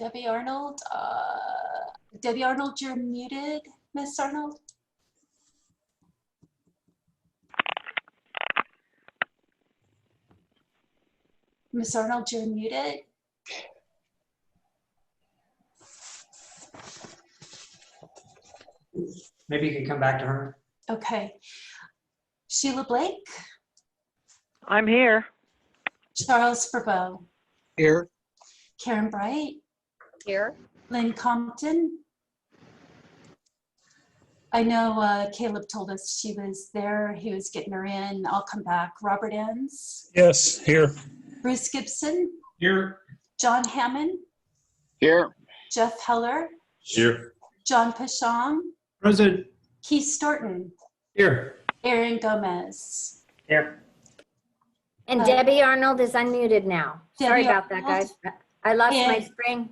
Debbie Arnold. Debbie Arnold, you're muted, Miss Arnold. Miss Arnold, you're muted. Maybe you can come back to her. Okay. Sheila Blake. I'm here. Charles Verbeau. Here. Karen Bright. Here. Lynn Compton. I know Caleb told us she was there. He was getting her in. I'll come back. Robert Enns. Yes, here. Bruce Gibson. Here. John Hammond. Here. Jeff Heller. Here. John Pashong. Present. Keith Storton. Here. Aaron Gomez. Here. And Debbie Arnold is unmuted now. Sorry Debbie about that, Arnold. guys. I lost my And- screen,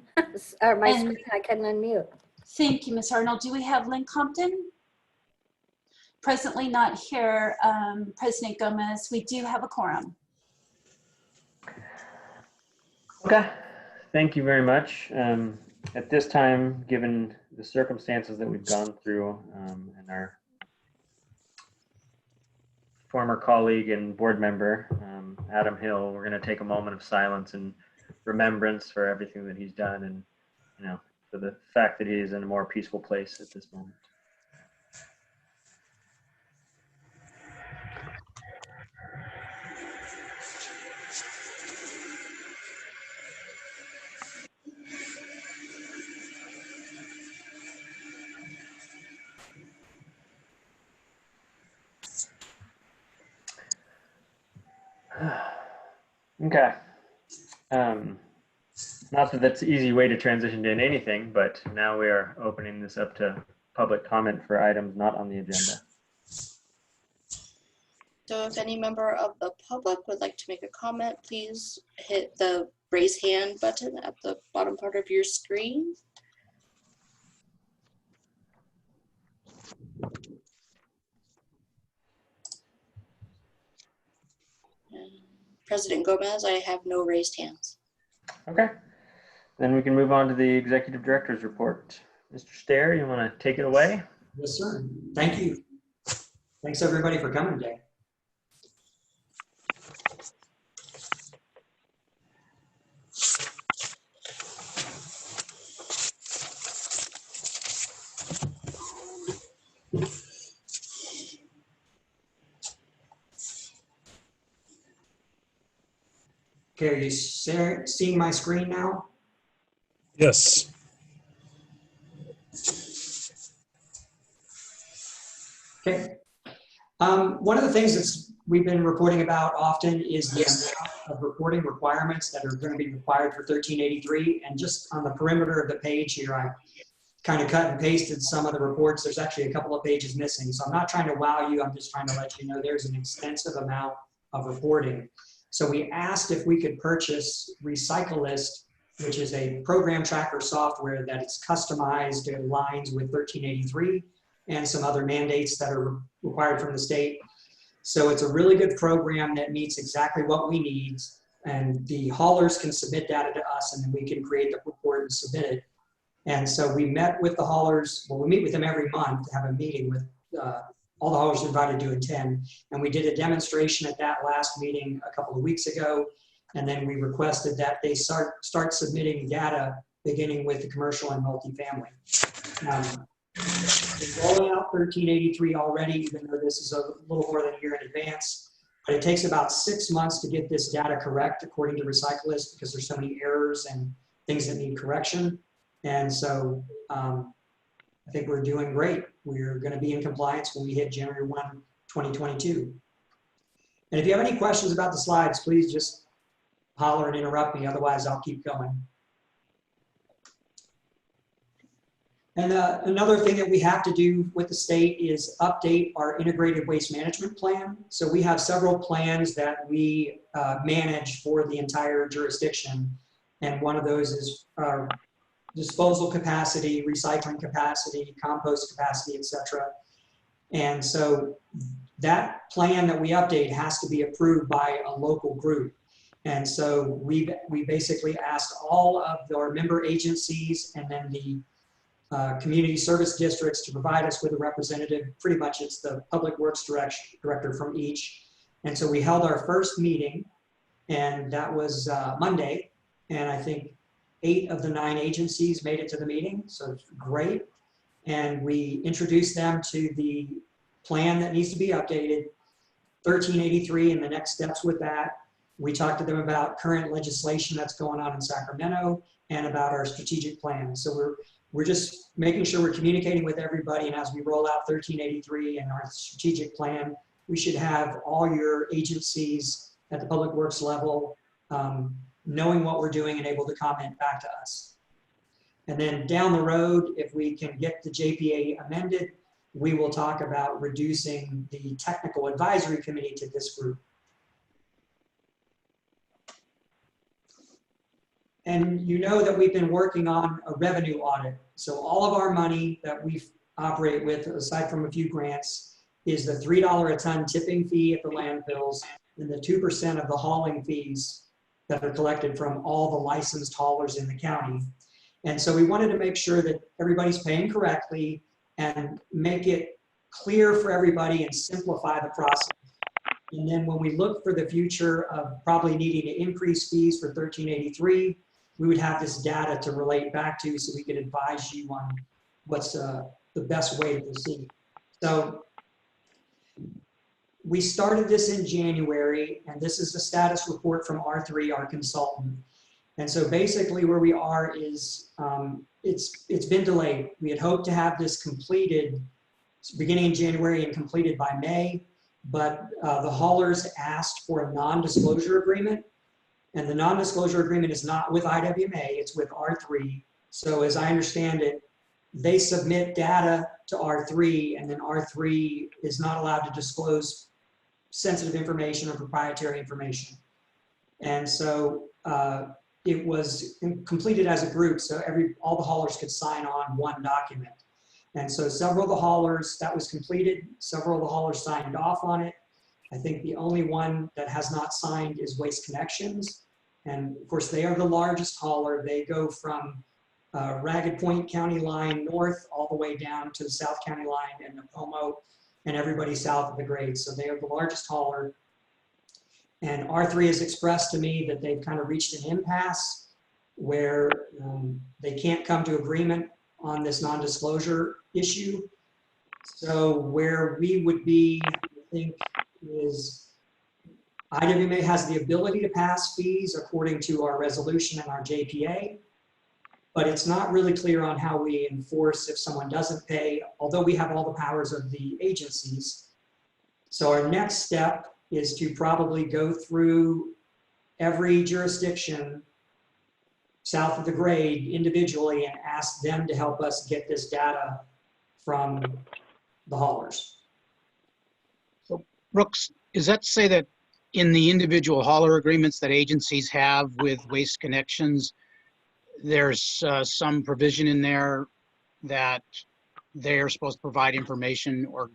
or my and- screen. I couldn't unmute. Thank you, Ms. Arnold. Do we have Lynn Compton? Presently not here. President Gomez, we do have a quorum. Okay, thank you very much. At this time, given the circumstances that we've gone through and our former colleague and board member, Adam Hill, we're going to take a moment of silence and remembrance for everything that he's done and, you know, for the fact that he is in a more peaceful place at this moment. Okay. Not that that's an easy way to transition to anything, but now we are opening this up to public comment for items not on the agenda. So if any member of the public would like to make a comment, please hit the raise hand button at the bottom part of your screen. And President Gomez, I have no raised hands. Okay, then we can move on to the executive director's report. Mr. Stair, you want to take it away? Yes, sir. Thank you. Thanks everybody for coming today. Okay, are you seeing my screen now? Yes. Okay. One of the things that's we've been reporting about often is the amount of reporting requirements that are going to be required for 1383. And just on the perimeter of the page here, I kind of cut and pasted some of the reports. There's actually a couple of pages missing. So I'm not trying to wow you. I'm just trying to let you know there's an extensive amount of reporting. So we asked if we could purchase Recyclist, which is a program tracker software that is customized to aligns with 1383 and some other mandates that are required from the state. So it's a really good program that meets exactly what we need. And the haulers can submit data to us and then we can create the report and submit it. And so we met with the haulers. Well, we meet with them every month to have a meeting with all the haulers invited to attend. And we did a demonstration at that last meeting a couple of weeks ago. And then we requested that they start submitting data beginning with the commercial and multifamily. We're rolling out 1383 already, even though this is a little more than a year in advance. But it takes about 6 months to get this data correct, according to Recyclist, because there's so many errors and things that need correction. And so I think we're doing great. We're going to be in compliance when we hit January 1, 2022. And if you have any questions about the slides, please just holler and interrupt me. Otherwise, I'll keep going. And another thing that we have to do with the state is update our integrated waste management plan. So we have several plans that we manage for the entire jurisdiction. And one of those is disposal capacity, recycling capacity, compost capacity, etc. And so that plan that we update has to be approved by a local group. And so we basically asked all of our member agencies and then the community service districts to provide us with a representative. Pretty much it's the public works director from each. And so we held our first meeting, and that was Monday. And I think 8 of the 9 agencies made it to the meeting, so it's great. And we introduced them to the plan that needs to be updated, 1383, and the next steps with that. We talked to them about current legislation that's going on in Sacramento and about our strategic plan. So we're just making sure we're communicating with everybody, and as we roll out 1383 and our strategic plan, we should have all your agencies at the public works level knowing what we're doing and able to comment back to us. And then down the road, if we can get the JPA amended, we will talk about reducing the technical advisory committee to this group. And you know that we've been working on a revenue audit. So all of our money that we operate with, aside from a few grants, is the $3 a ton tipping fee at the landfills and the 2% of the hauling fees that are collected from all the licensed haulers in the county. And so we wanted to make sure that everybody's paying correctly and make it clear for everybody and simplify the process. And then when we look for the future of probably needing to increase fees for 1383, we would have this data to relate back to so we could advise you on what's the best way to proceed. So we started this in January, and this is the status report from R3, our consultant. And so basically where we are is it's been delayed. We had hoped to have this completed beginning in January and completed by May, but the haulers asked for a non-disclosure agreement. And the non-disclosure agreement is not with IWMA, it's with R3. So as I understand it, they submit data to R3, and then R3 is not allowed to disclose sensitive information or proprietary information. And so it was completed as a group, so all the haulers could sign on one document. And so several of the haulers, that was completed, several of the haulers signed off on it. I think the only one that has not signed is Waste Connections. And of course, they are the largest hauler. They go from Ragged Point County line north all the way down to the South County line and Napomo and everybody south of the grade. So they are the largest hauler. And R3 has expressed to me that they've kind of reached an impasse where they can't come to agreement on this non-disclosure issue. So where we would be, I think, is IWMA has the ability to pass fees according to our resolution and our JPA, but it's not really clear on how we enforce if someone doesn't pay, although we have all the powers of the agencies. So our next step is to probably go through every jurisdiction south of the grade individually and ask them to help us get this data from the haulers. So Brooks, does that say that in the individual hauler agreements that agencies have with Waste Connections, there's some provision in there that they're supposed to provide information or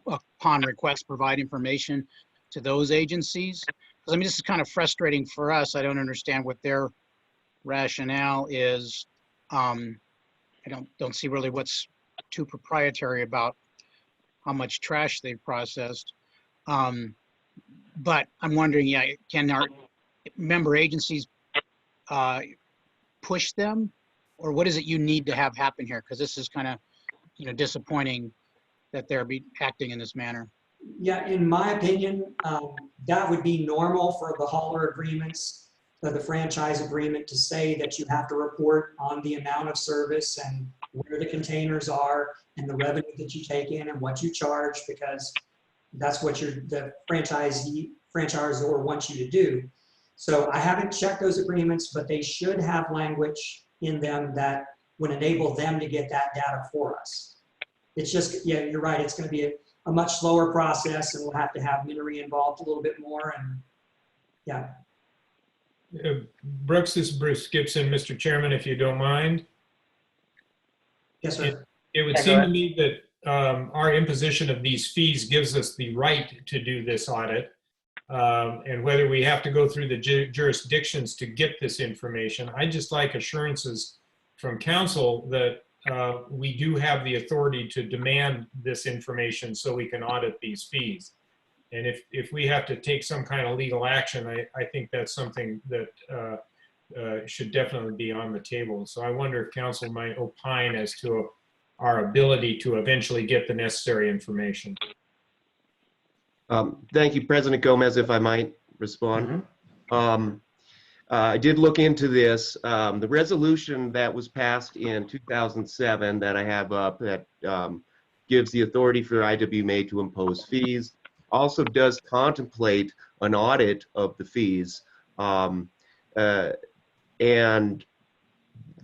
upon request provide information to those agencies? Because I mean, this is kind of frustrating for us. I don't understand what their rationale is. I don't see really what's too proprietary about how much trash they've processed. But I'm wondering, yeah, can our member agencies push them, or what is it you need to have happen here? Because this is kind of, disappointing that they're acting in this manner. Yeah, in my opinion, that would be normal for the hauler agreements, for the franchise agreement, to say that you have to report on the amount of service and where the containers are and the revenue that you take in and what you charge, because that's what the franchisor wants you to do. So I haven't checked those agreements, but they should have language in them that would enable them to get that data for us. It's just, yeah, you're right. It's going to be a much slower process, and we'll have to have Minery involved a little bit more. And yeah. Brooks, this is Bruce Gibson, Mr. Chairman, if you don't mind. Yes, sir. It would seem to me that our imposition of these fees gives us the right to do this audit. and whether we have to go through the jurisdictions to get this information. I'd just like assurances from council that we do have the authority to demand this information so we can audit these fees. And if we have to take some kind of legal action, I think that's something that should definitely be on the table. So I wonder if council might opine as to our ability to eventually get the necessary information. Thank you, President Gomez, if I might respond. Mhm. I did look into this. The resolution that was passed in 2007 that I have up that gives the authority for IWMA to impose fees also does contemplate an audit of the fees. And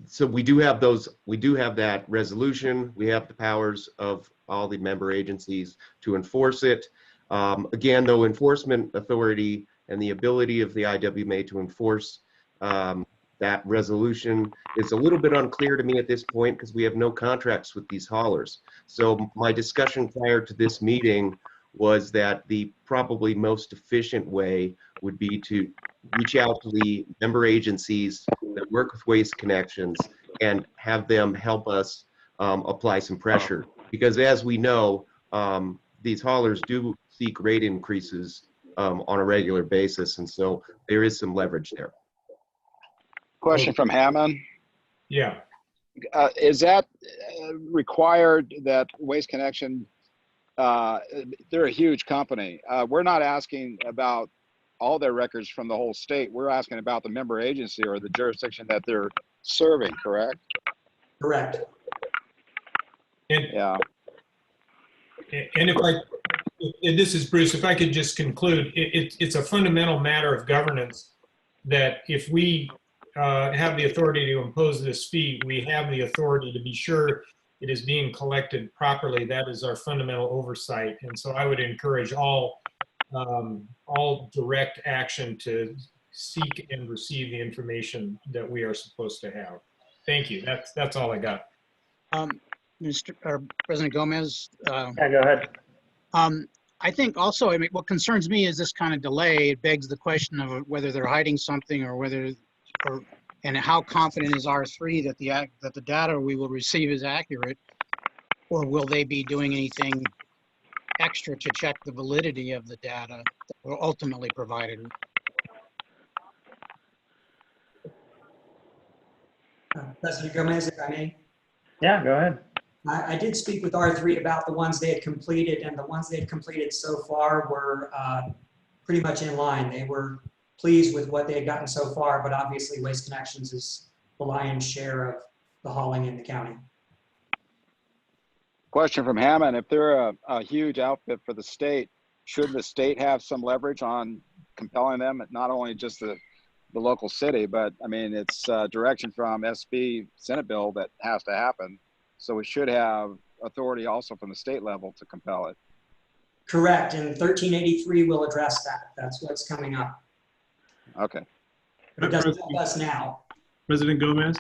so we do have that resolution. We have the powers of all the member agencies to enforce it. Again, though, enforcement authority and the ability of the IWMA to enforce that resolution is a little bit unclear to me at this point because we have no contracts with these haulers. So my discussion prior to this meeting was that the probably most efficient way would be to reach out to the member agencies that work with Waste Connections and have them help us apply some pressure. Because as we know, these haulers do seek rate increases on a regular basis, and so there is some leverage there. Question from Hammond. Yeah. Is that required that Waste Connection, they're a huge company. We're not asking about all their records from the whole state. We're asking about the member agency or the jurisdiction that they're serving, correct? Correct. Yeah. And this is Bruce, if I could just conclude, it's a fundamental matter of governance that if we have the authority to impose this fee, we have the authority to be sure it is being collected properly. That is our fundamental oversight. And so I would encourage all direct action to seek and receive the information that we are supposed to have. Thank you. That's all I got. President Gomez. Yeah, go ahead. I think also, I mean, what concerns me is this kind of delay. It begs the question of whether they're hiding something or and how confident is R3 that the data we will receive is accurate, or will they be doing anything extra to check the validity of the data that were ultimately provided? President Gomez, if I may. Yeah, go ahead. I did speak with R3 about the ones they had completed, and the ones they had completed so far were pretty much in line. They were pleased with what they had gotten so far, but obviously Waste Connections is the lion's share of the hauling in the county. Question from Hammond. If they're a huge outfit for the state, should the state have some leverage on compelling them, not only just the local city, but I mean, it's direction from SB Senate bill that has to happen. So we should have authority also from the state level to compel it. Correct, and 1383 will address that. That's what's coming up. Okay. But it doesn't help us now. President Gomez?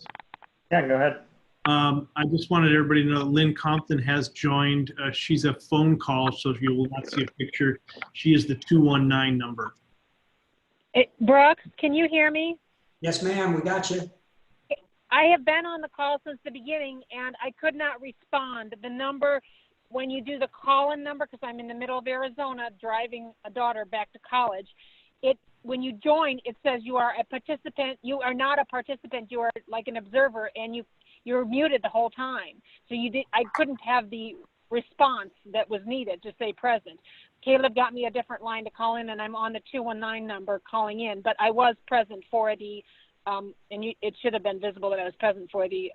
Yeah, go ahead. I just wanted everybody to know that Lynn Compton has joined. She's a phone call, so you will not see a picture. She is the 219 number. Brooks, can you hear me? Yes, ma'am, we got you. I have been on the call since the beginning and I could not respond. The number, when you do the call-in number, because I'm in the middle of Arizona driving a daughter back to college, when you join, it says you are a participant. You are not a participant. You are like an observer, and you're muted the whole time. So I couldn't have the response that was needed to say present. Caleb got me a different line to call in, and I'm on the 219 number calling in. But I was present for the, it should have been visible that I was present for the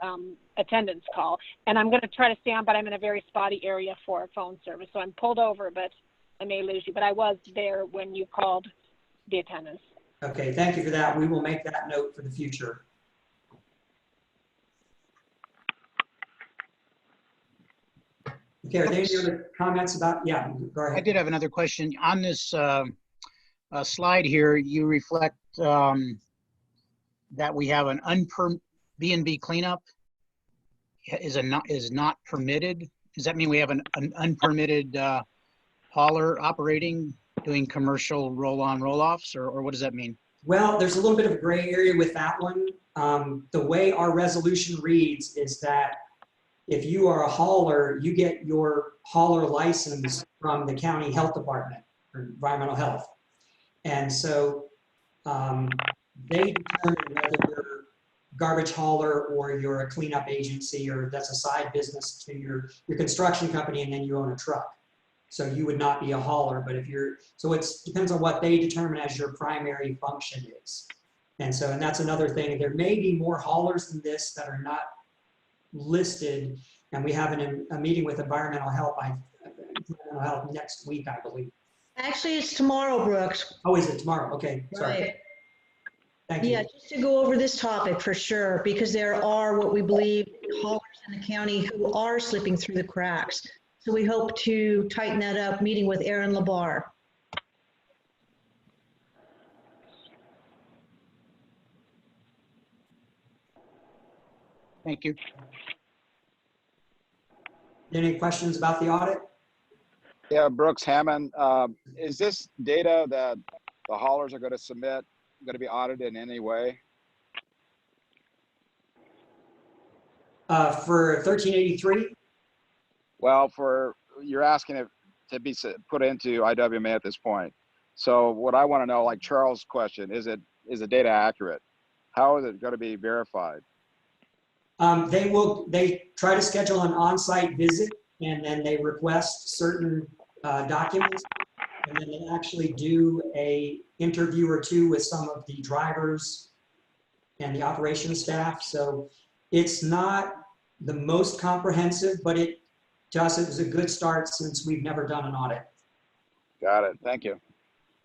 attendance call. And I'm going to try to stay on, but I'm in a very spotty area for phone service. So I'm pulled over, but I may lose you. But I was there when you called the attendance. Okay, thank you for that. We will make that note for the future. Okay, are there any other comments about, yeah, go ahead. I did have another question. On this slide here, you reflect that we have an B&B cleanup is not permitted. Does that mean we have an unpermitted hauler operating doing commercial roll-on, roll-offs, or what does that mean? Well, there's a little bit of a gray area with that one. The way our resolution reads is that if you are a hauler, you get your hauler license from the county health department or environmental health. And so they determine whether you're a garbage hauler or you're a cleanup agency, or that's a side business to your construction company, and then you own a truck. So you would not be a hauler, but if you're, so it depends on what they determine as your primary function is. And so, and that's another thing, there may be more haulers than this that are not listed. And we have a meeting with environmental health next week, I believe. Actually, it's tomorrow, Brooks. Oh, is it tomorrow? Okay, sorry. Right. Thank you. Yeah, just to go over this topic for sure, because there are what we believe haulers in the county who are slipping through the cracks. So we hope to tighten that up, meeting with Aaron Labar. Thank you. Any questions about the audit? Yeah, Brooks Hammond, is this data that the haulers are going to submit going to be audited in any way? For 1383? Well, you're asking it to be put into IWMA at this point. So what I want to know, like Charles' question, is the data accurate? How is it going to be verified? They try to schedule an on-site visit, and then they request certain documents, and then they actually do a interview or two with some of the drivers and the operations staff. So it's not the most comprehensive, but to us, it was a good start since we've never done an audit. Got it. Thank you.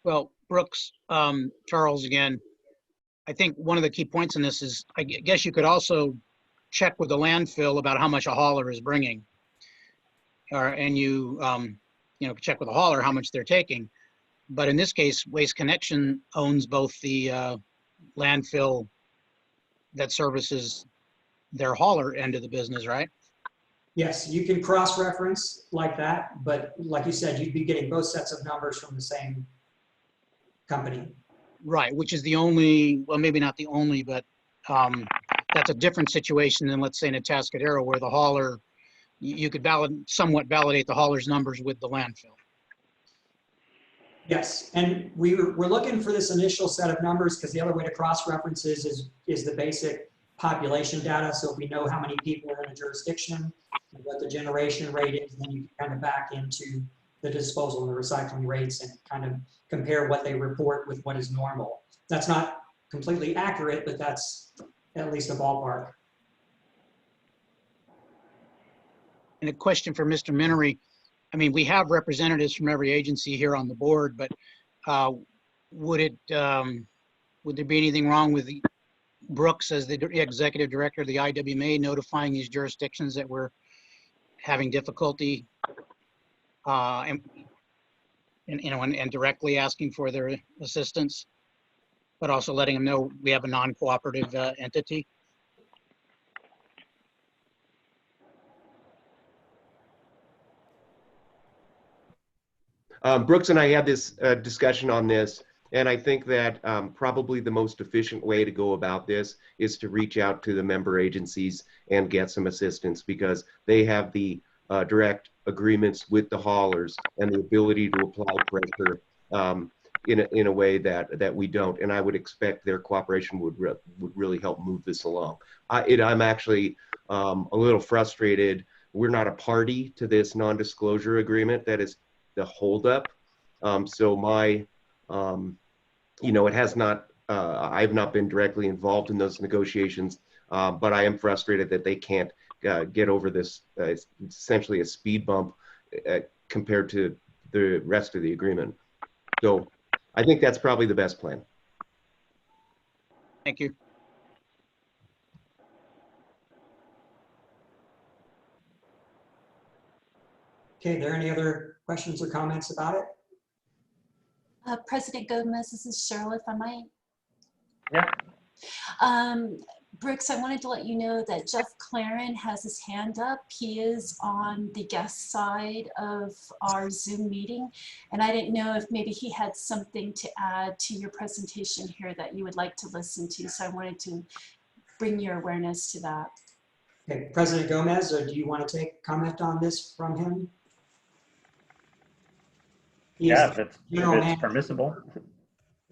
Well, Brooks, Charles again, I think one of the key points in this is, I guess you could also check with the landfill about how much a hauler is bringing. And you check with the hauler how much they're taking. But in this case, Waste Connection owns both the landfill that services their hauler end of the business, right? Yes, you can cross-reference like that, but like you said, you'd be getting both sets of numbers from the same company. Right, which is the only, well, maybe not the only, but that's a different situation than, let's say, in a Atascadero, where the hauler, you could somewhat validate the hauler's numbers with the landfill. Yes, and we're looking for this initial set of numbers because the other way to cross-reference is the basic population data. So if we know how many people are in a jurisdiction and what the generation rate is, then you can kind of back into the disposal and the recycling rates and kind of compare what they report with what is normal. That's not completely accurate, but that's at least a ballpark. And a question for Mr. Minery. I mean, we have representatives from every agency here on the board, but would there be anything wrong with Brooks as the executive director of the IWMA notifying these jurisdictions that we're having difficulty and directly asking for their assistance, but also letting them know we have a non-cooperative entity? Brooks and I had this discussion on this, and I think that probably the most efficient way to go about this is to reach out to the member agencies and get some assistance, because they have the direct agreements with the haulers and the ability to apply pressure in a way that we don't. And I would expect their cooperation would really help move this along. I'm actually a little frustrated. We're not a party to this non-disclosure agreement. That is the holdup. So my, it has not, I've not been directly involved in those negotiations, but I am frustrated that they can't get over this, essentially a speed bump compared to the rest of the agreement. So I think that's probably the best plan. Thank you. Okay, are there any other questions or comments about it? President Gomez, this is Cheryl, if I might. Yeah. Brooks, I wanted to let you know that Jeff Claren has his hand up. He is on the guest side of our Zoom meeting. And I didn't know if maybe he had something to add to your presentation here that you would like to listen to. So I wanted to bring your awareness to that. Okay, President Gomez, do you want to take comment on this from him? Yeah, if it's permissible.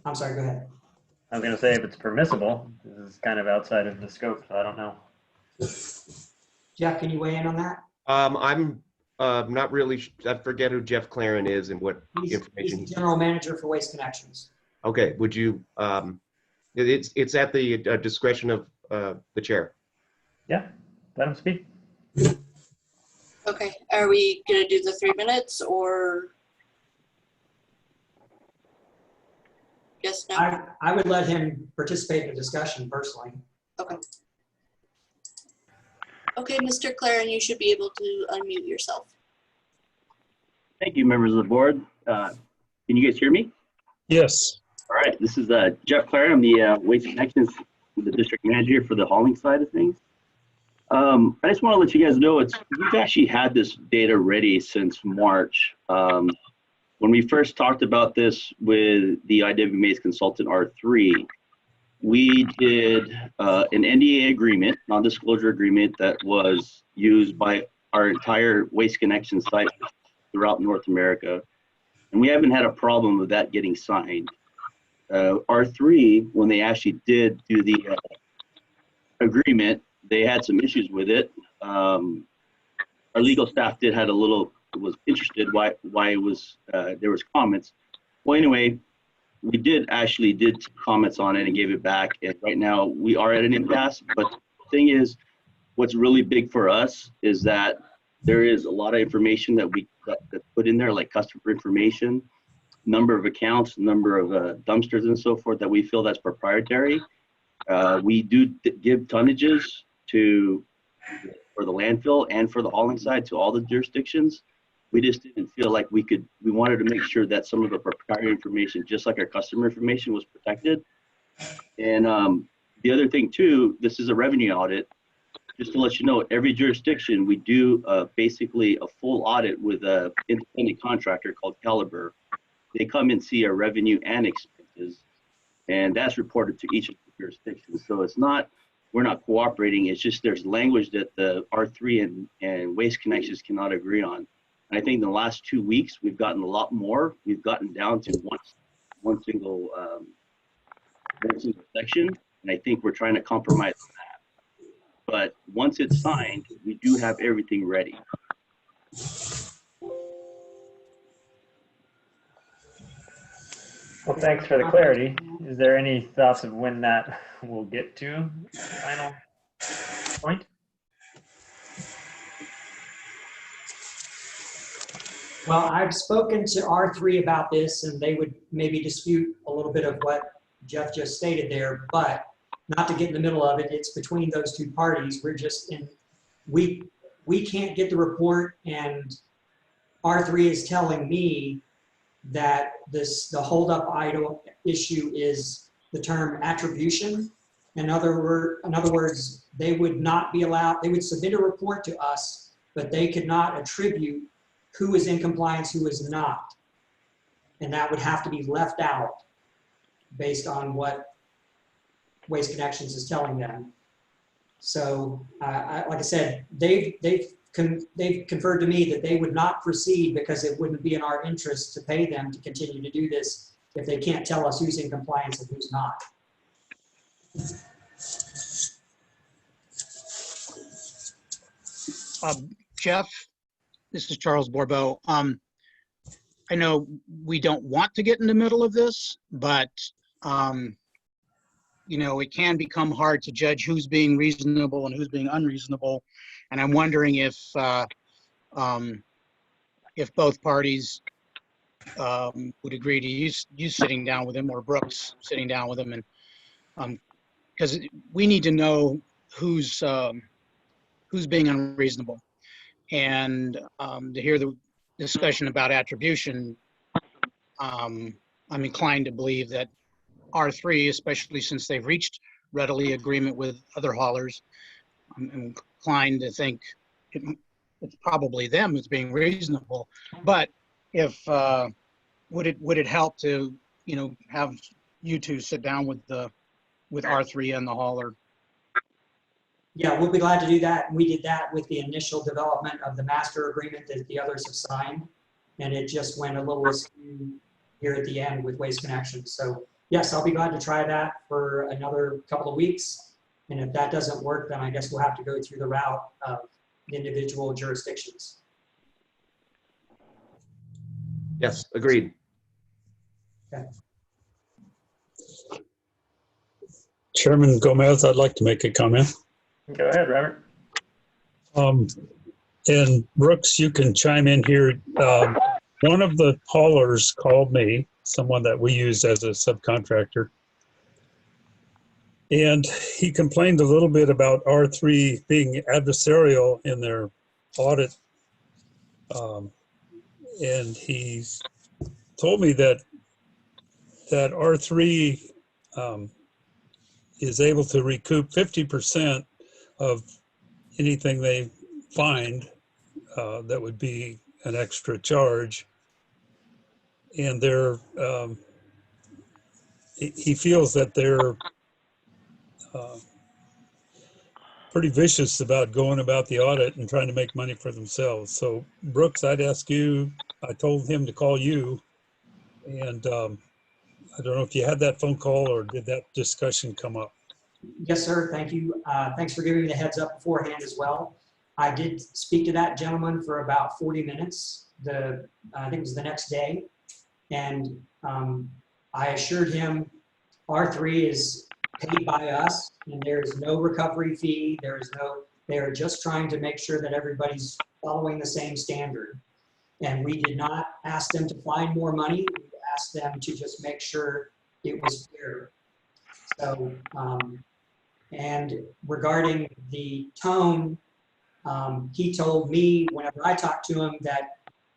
I'm sorry, go ahead. I was going to say if it's permissible. This is kind of outside of the scope, so I don't know. Jeff, can you weigh in on that? I'm not really, I forget who Jeff Claren is and what information He's the General Manager for Waste Connections. Okay, would you, it's at the discretion of the chair. Yeah, let him speak. Okay, are we gonna do the 3 minutes or? Yes, no? I would let him participate in the discussion personally. Okay. Okay, Mr. Claren, you should be able to unmute yourself. Thank you, members of the board. Can you guys hear me? Yes. All right, this is Jeff Claren. I'm the Waste Connections, the district manager for the hauling side of things. I just want to let you guys know we've actually had this data ready since March. When we first talked about this with the IWMA's consultant R3, we did an NDA agreement, non-disclosure agreement, that was used by our entire Waste Connection site throughout North America. And we haven't had a problem with that getting signed. R3, when they actually did do the agreement, they had some issues with it. Our legal staff was interested why it was there was comments. Well, anyway, we did comments on it and gave it back. And right now we are at an impasse. But the thing is, what's really big for us is that there is a lot of information that we put in there, like customer information, number of accounts, number of dumpsters and so forth, that we feel that's proprietary. We do give tonnages for the landfill and for the hauling side to all the jurisdictions. We just didn't feel like we wanted to make sure that some of the proprietary information, just like our customer information, was protected. And the other thing too, this is a revenue audit. Just to let you know, every jurisdiction, we do basically a full audit with an independent contractor called Caliber. They come and see our revenue and expenses, and that's reported to each of the jurisdictions. So it's not, we're not cooperating, it's just there's language that the R3 and Waste Connections cannot agree on. And I think in the last 2 weeks, we've gotten a lot more. We've gotten down to one single section, and I think we're trying to compromise on that. But once it's signed, we do have everything ready. Well, thanks for the clarity. Is there any thoughts of when that will get to final point? Well, I've spoken to R3 about this, and they would maybe dispute a little bit of what Jeff just stated there, but not to get in the middle of it, it's between those two parties. We're just we can't get the report, and R3 is telling me that the holdup item issue is the term attribution. In other words, they would not be allowed, they would submit a report to us, but they could not attribute who is in compliance, who is not. And that would have to be left out based on what Waste Connections is telling them. So like I said, they've conferred to me that they would not proceed because it wouldn't be in our interest to pay them to continue to do this if they can't tell us who's in compliance and who's not. Jeff, this is Charles Borbeau. I know we don't want to get in the middle of this, but you know, it can become hard to judge who's being reasonable and who's being unreasonable. And I'm wondering if both parties would agree to you sitting down with him, or Brooks sitting down with him, and because we need to know who's being unreasonable. And to hear the discussion about attribution, I'm inclined to believe that R3, especially since they've reached readily agreement with other haulers. I'm inclined to think it's probably them that's being reasonable. But if would it help to have you two sit down with R3 and the hauler? Yeah, we'll be glad to do that. We did that with the initial development of the master agreement that the others have signed, and it just went a little askew here at the end with Waste Connections. So yes, I'll be glad to try that for another couple of weeks. And if that doesn't work, then I guess we'll have to go through the route of the individual jurisdictions. Yes, agreed. Okay. Chairman Gomez, I'd like to make a comment. Go ahead, Robert. And Brooks, you can chime in here. One of the haulers called me, someone that we use as a subcontractor, and he complained a little bit about R3 being adversarial in their audit. And he told me that R3 is able to recoup 50% of anything they find that would be an extra charge. And he feels that they're pretty vicious about going about the audit and trying to make money for themselves. So Brooks, I'd ask you, I told him to call you, and I don't know if you had that phone call or did that discussion come up? Yes, sir. Thank you. Thanks for giving me the heads up beforehand as well. I did speak to that gentleman for about 40 minutes. I think it was the next day. And I assured him R3 is paid by us and there is no recovery fee. They are just trying to make sure that everybody's following the same standard. And we did not ask them to find more money. We asked them to just make sure it was fair. So, and regarding the tone, he told me whenever I talked to him that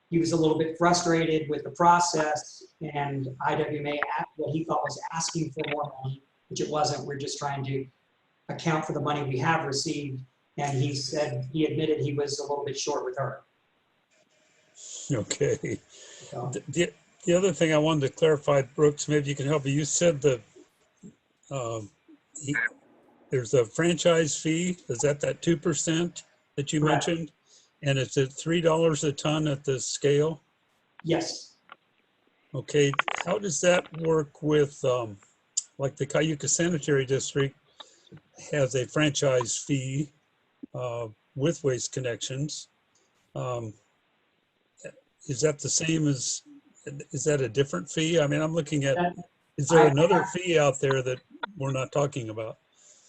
he was a little bit frustrated with the process, and IWMA, what he thought was asking for more money, which it wasn't. We're just trying to account for the money we have received. And he said, he admitted he was a little bit short with her. Okay. So, The other thing I wanted to clarify, Brooks, maybe you can help me. You said that there's a franchise fee. Is that 2% that you correct. mentioned? And it's at $3 a ton at the scale? Yes. Okay. How does that work with, like the Cayuga Sanitary District has a franchise fee with Waste Connections? Is that the same as, is that a different fee? I mean, I'm looking at, is there another fee out there that we're not talking about?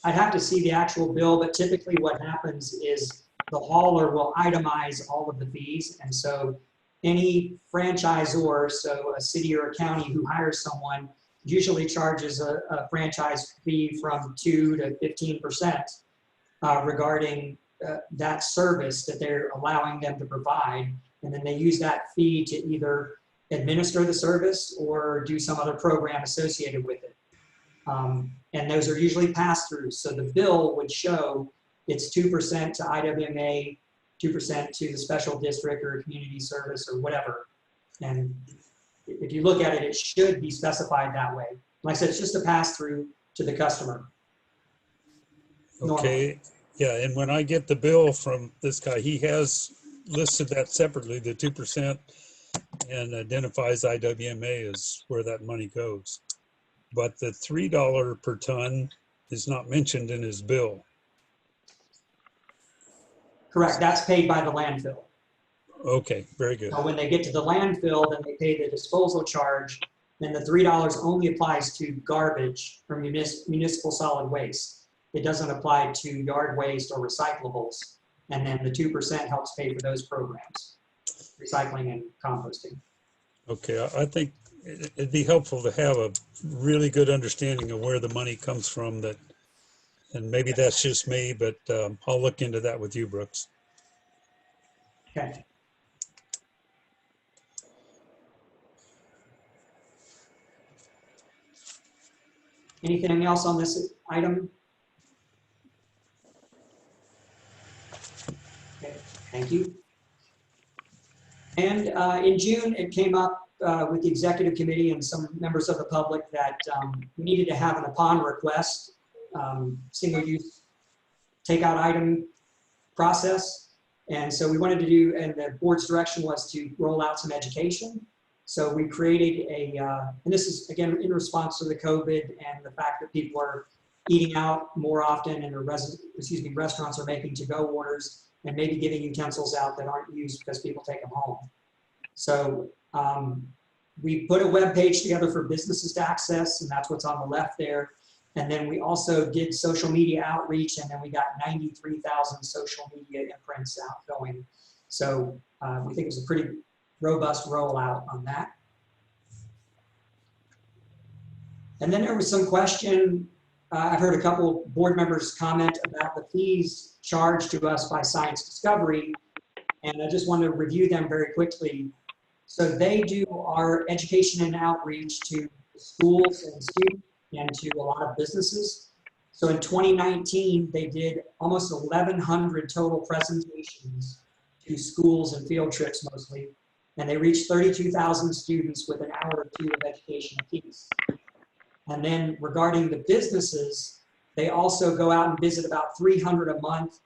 I'd have to see the actual bill, but typically what happens is the hauler will itemize all of the fees. And so any franchisor, so a city or a county who hires someone, usually charges a franchise fee from 2 to 15% regarding that service that they're allowing them to provide. And then they use that fee to either administer the service or do some other program associated with it. And those are usually pass-throughs. So the bill would show it's 2% to IWMA, 2% to the special district or community service or whatever. And if you look at it, it should be specified that way. Like I said, it's just a pass-through to the customer. Okay. Normally. Yeah, and when I get the bill from this guy, he has listed that separately, the 2%, and identifies IWMA as where that money goes. But the $3 per ton is not mentioned in his bill. Correct, that's paid by the landfill. Okay, very good. So when they get to the landfill, then they pay the disposal charge. Then the $3 only applies to garbage or municipal solid waste. It doesn't apply to yard waste or recyclables. And then the 2% helps pay for those programs, recycling and composting. Okay, I think it'd be helpful to have a really good understanding of where the money comes from, that, and maybe that's just me, but I'll look into that with you, Brooks. Okay. Anything else on this item? Okay, thank you. And in June, it came up with the executive committee and some members of the public that we needed to have an upon request single-use takeout item process. And so we wanted to do, and the board's direction was to roll out some education. So we created a, and this is again in response to the COVID and the fact that people are eating out more often and restaurants are making to-go orders and maybe giving utensils out that aren't used because people take them home. So we put a web page together for businesses to access, and that's what's on the left there. And then we also did social media outreach, and then we got 93,000 social media imprints out going. So we think it was a pretty robust rollout on that. And then there was some question, I've heard a couple board members comment about the fees charged to us by Science Discovery, and I just want to review them very quickly. So they do our education and outreach to schools and students and to a lot of businesses. So in 2019, they did almost 1,100 total presentations to schools and field trips mostly, and they reached 32,000 students with an hour or two of education apiece. And then regarding the businesses, they also go out and visit about 300 a month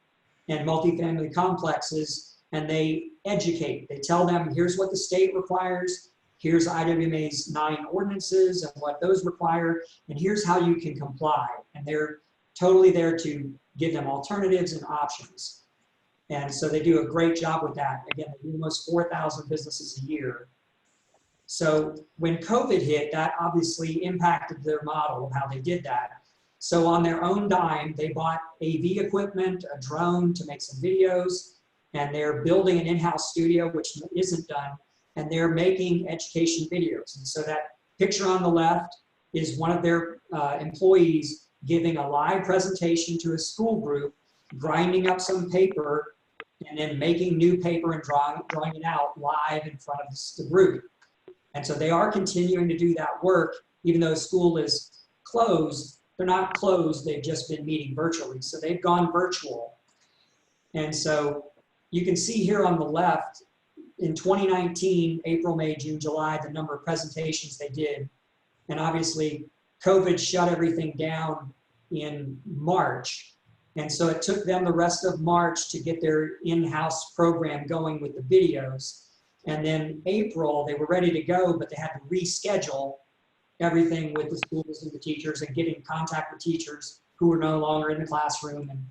in multifamily complexes, and they educate. They tell them, here's what the state requires, here's IWMA's 9 ordinances and what those require, and here's how you can comply. And they're totally there to give them alternatives and options. And so they do a great job with that. Again, they do almost 4,000 businesses a year. So when COVID hit, that obviously impacted their model of how they did that. So on their own dime, they bought AV equipment, a drone to make some videos, and they're building an in-house studio, which isn't done, and they're making education videos. And so that picture on the left is one of their employees giving a live presentation to a school group, grinding up some paper, and then making new paper and drawing it out live in front of the group. And so they are continuing to do that work, even though school is closed. They're not closed, they've just been meeting virtually. So they've gone virtual. And so you can see here on the left, in 2019, April, May, June, July, the number of presentations they did. And obviously, COVID shut everything down in March. And so it took them the rest of March to get their in-house program going with the videos. And then April, they were ready to go, but they had to reschedule everything with the schools and the teachers and get in contact with teachers who were no longer in the classroom. And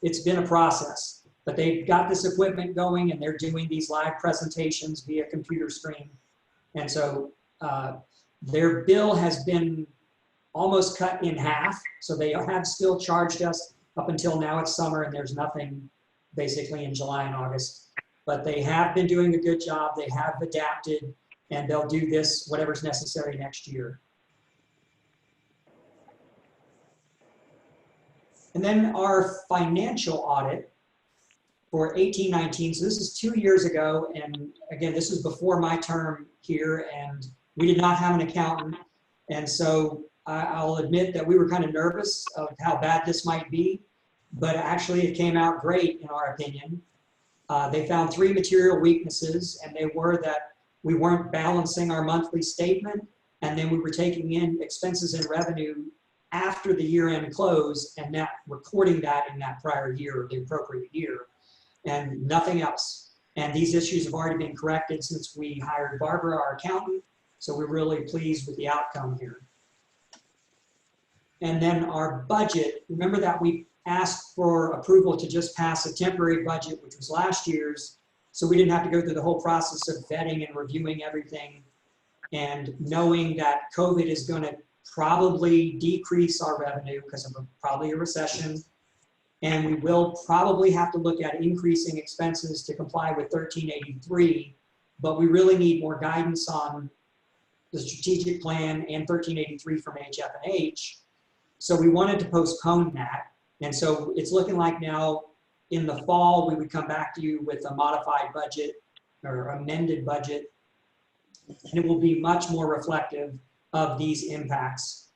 it's been a process, but they've got this equipment going and they're doing these live presentations via computer screen. And so their bill has been almost cut in half. So they have still charged us up until now. It's summer and there's nothing basically in July and August. But they have been doing a good job. They have adapted, and they'll do this, whatever's necessary next year. And then our financial audit for 18-19. So this is 2 years ago. And again, this was before my term here, and we did not have an accountant. And so I'll admit that we were kind of nervous of how bad this might be, but actually it came out great in our opinion. They found 3 material weaknesses, and they were that we weren't balancing our monthly statement, and then we were taking in expenses and revenue after the year-end close and not recording that in that prior year or the appropriate year, and nothing else. And these issues have already been corrected since we hired Barbara, our accountant, so we're really pleased with the outcome here. And then our budget, remember that we asked for approval to just pass a temporary budget, which was last year's, so we didn't have to go through the whole process of vetting and reviewing everything, and knowing that COVID is going to probably decrease our revenue because of probably a recession, and we will probably have to look at increasing expenses to comply with 1383, but we really need more guidance on the strategic plan and 1383 from HF&H, so we wanted to postpone that. And so it's looking like now in the fall, we would come back to you with a modified budget or amended budget, and it will be much more reflective of these impacts.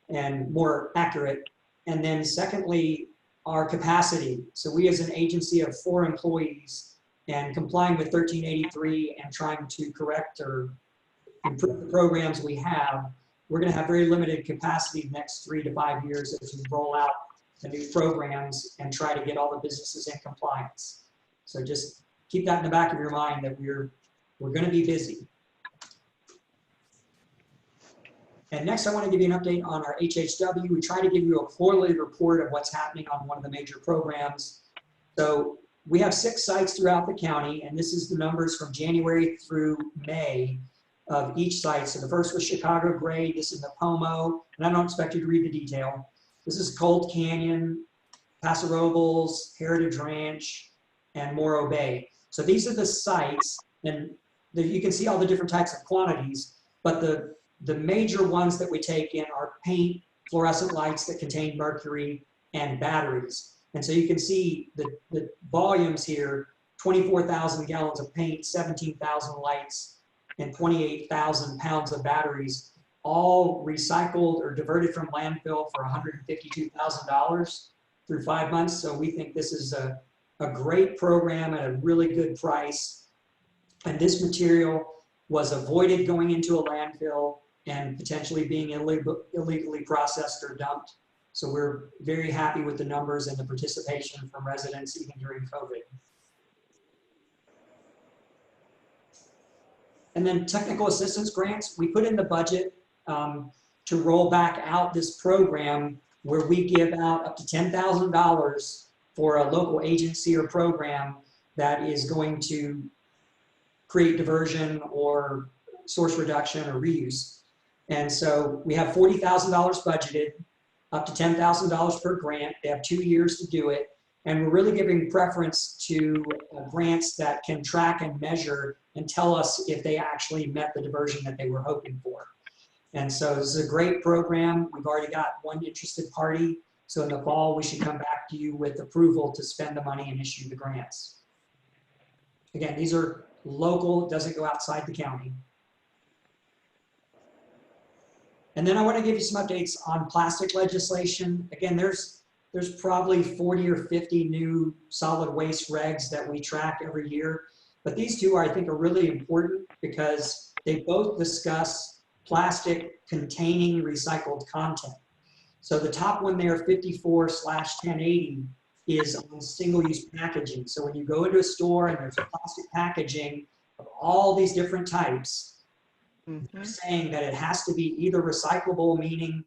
and more accurate. And then secondly, our capacity. So we as an agency of 4 employees and complying with 1383 and trying to correct or improve the programs we have, we're going to have very limited capacity the next 3 to 5 years as we roll out the new programs and try to get all the businesses in compliance. So just keep that in the back of your mind that we're going to be busy. And next, I want to give you an update on our HHW. We try to give you a quarterly report of what's happening on one of the major programs. So we have 6 sites throughout the county, and this is the numbers from January through May of each site. So the first was Chicago Grade, this is Napomo, and I don't expect you to read the detail. This is Cold Canyon, Paso Robles, Heritage Ranch, and Morro Bay. So these are the sites, and you can see all the different types of quantities, but the major ones that we take in are paint, fluorescent lights that contain mercury, and batteries. And so you can see the volumes here, 24,000 gallons of paint, 17,000 lights, and 28,000 pounds of batteries, all recycled or diverted from landfill for $152,000 through 5 months. So we think this is a great program at a really good price. And this material was avoided going into a landfill and potentially being illegally processed or dumped. So we're very happy with the numbers and the participation from residents even during COVID. And then technical assistance grants, we put in the budget to roll back out this program where we give out up to $10,000 for a local agency or program that is going to create diversion or source reduction or reuse. And so we have $40,000 budgeted, up to $10,000 per grant. They have 2 years to do it. And we're really giving preference to grants that can track and measure and tell us if they actually met the diversion that they were hoping for. And so this is a great program. We've already got 1 interested party. So in the fall, we should come back to you with approval to spend the money and issue the grants. Again, these are local, it doesn't go outside the county. And then I want to give you some updates on plastic legislation. Again, there's probably 40 or 50 new solid waste regs that we track every year. But these 2 I think are really important because they both discuss plastic containing recycled content. So the top one there, 54/1080, is on single-use packaging. So when you go into a store and there's plastic packaging of all these different types, they're saying that it has to be either recyclable, meaning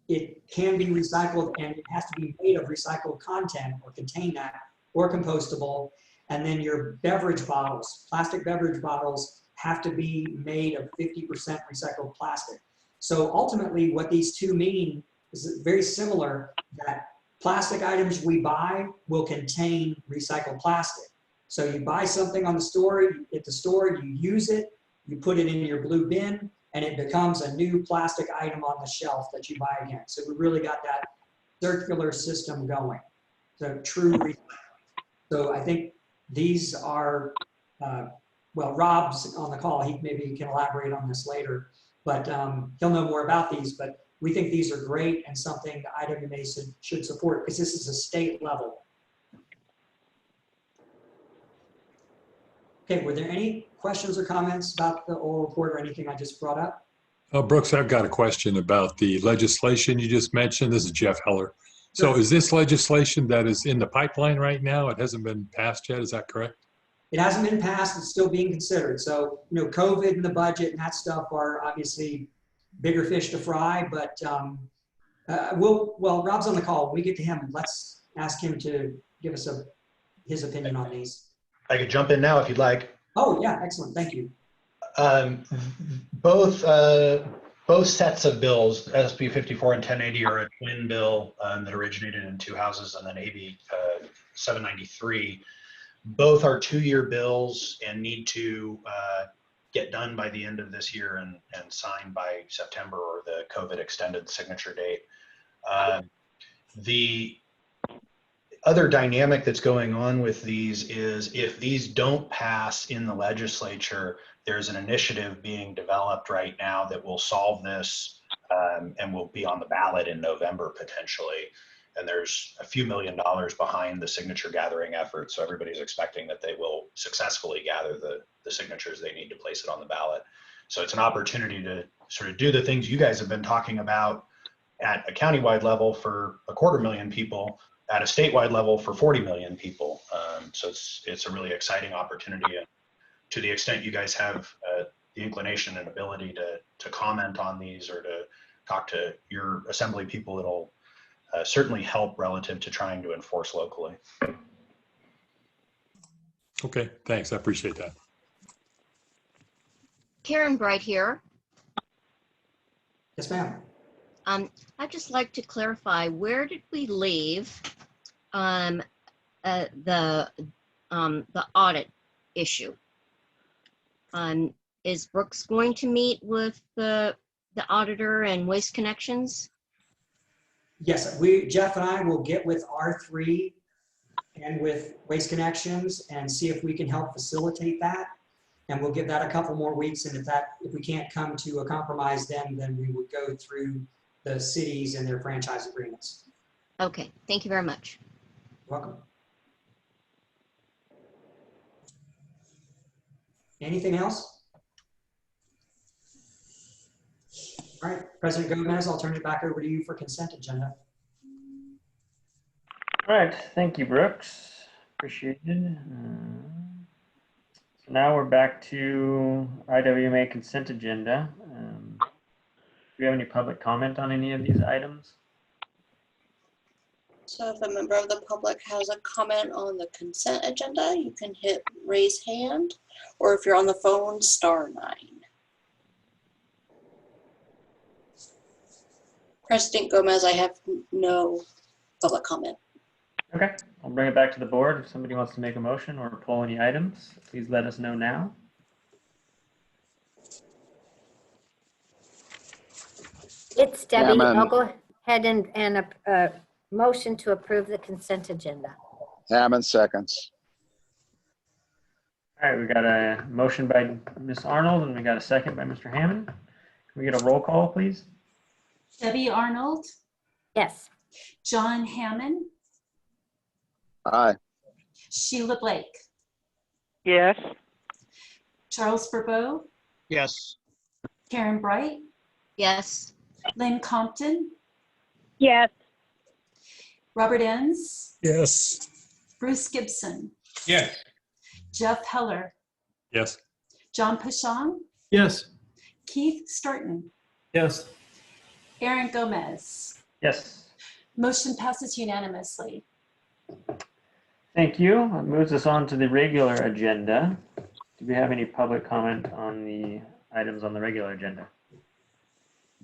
it can be recycled and it has to be made of recycled content or contain that, or compostable. And then your beverage bottles, plastic beverage bottles, have to be made of 50% recycled plastic. So ultimately what these 2 mean is very similar, that plastic items we buy will contain recycled plastic. So you buy something on the store, at the store, you use it, you put it in your blue bin, and it becomes a new plastic item on the shelf that you buy again. So we really got that circular system going. So true recycling. So I think these are, well, Rob's on the call. Maybe he can elaborate on this later, but he'll know more about these. But we think these are great and something the IWMA should support because this is a state level. Okay, were there any questions or comments about the oral report or anything I just brought up? Brooks, I've got a question about the legislation you just mentioned. This is Jeff Heller. So Sure. is this legislation that is in the pipeline right now? It hasn't been passed yet, is that correct? It hasn't been passed, it's still being considered. So, you know, COVID and the budget and that stuff are obviously bigger fish to fry, but well, Rob's on the call. When we get to him, let's ask him to give us his opinion on these. I could jump in now if you'd like. Oh yeah, excellent, thank you. Both sets of bills, SB 54 and 1080, are a twin bill that originated in 2 houses, and then AB 793. Both are 2-year bills and need to get done by the end of this year and signed by September or the COVID extended signature date. The other dynamic that's going on with these is if these don't pass in the legislature, there's an initiative being developed right now that will solve this and will be on the ballot in November potentially. And there's a few $1 million behind the signature gathering effort. So everybody's expecting that they will successfully gather the signatures they need to place it on the ballot. So it's an opportunity to sort of do the things you guys have been talking about at a countywide level for 250,000 people, at a statewide level for 40 million people. So it's a really exciting opportunity. And to the extent you guys have the inclination and ability to comment on these or to talk to your assembly people, it'll certainly help relative to trying to enforce locally. Okay, thanks. I appreciate that. Karen Bright here. Yes, ma'am. I'd just like to clarify, where did we leave the audit issue? Is Brooks going to meet with the auditor and Waste Connections? Yes, Jeff and I will get with R3 and with Waste Connections and see if we can help facilitate that. And we'll give that a couple more weeks. And if we can't come to a compromise then we would go through the cities and their franchise agreements. Okay, thank you very much. You're welcome. Anything else? All right, President Gomez, I'll turn it back over to you for consent agenda. All right, thank you, Brooks. Appreciate it. So now we're back to IWMA consent agenda. Do we have any public comment on any of these items? So if a member of the public has a comment on the consent agenda, you can hit raise hand, or if you're on the phone, *9. President Gomez, I have no public comment. Okay, I'll bring it back to the board. If somebody wants to make a motion or pull any items, please let us know now. It's Debbie. Hammond. I'll go ahead and motion to approve the consent agenda. Hammond seconds. All right, we got a motion by Ms. Arnold and we got a second by Mr. Hammond. Can we get a roll call, please? Debbie Arnold, Yes. John Hammond, Aye. Sheila Blake, Yes. Charles Verbeau, Yes. Karen Bright, Yes. Lynn Compton, Yes. Robert Enns, Yes. Bruce Gibson, Yes. Jeff Heller, Yes. John Pashon, Yes. Keith Starton, Yes. Aaron Gomez. Yes. Motion passes unanimously. Thank you. That moves us on to the regular agenda. Do we have any public comment on the items on the regular agenda?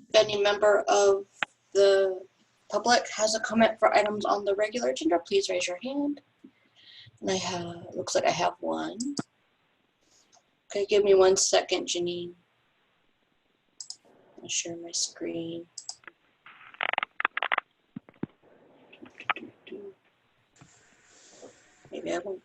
If any member of the public has a comment for items on the regular agenda, please raise your hand. And looks like I have one. Okay, give me 1 second, Janine. I'll share my screen. Maybe I won't.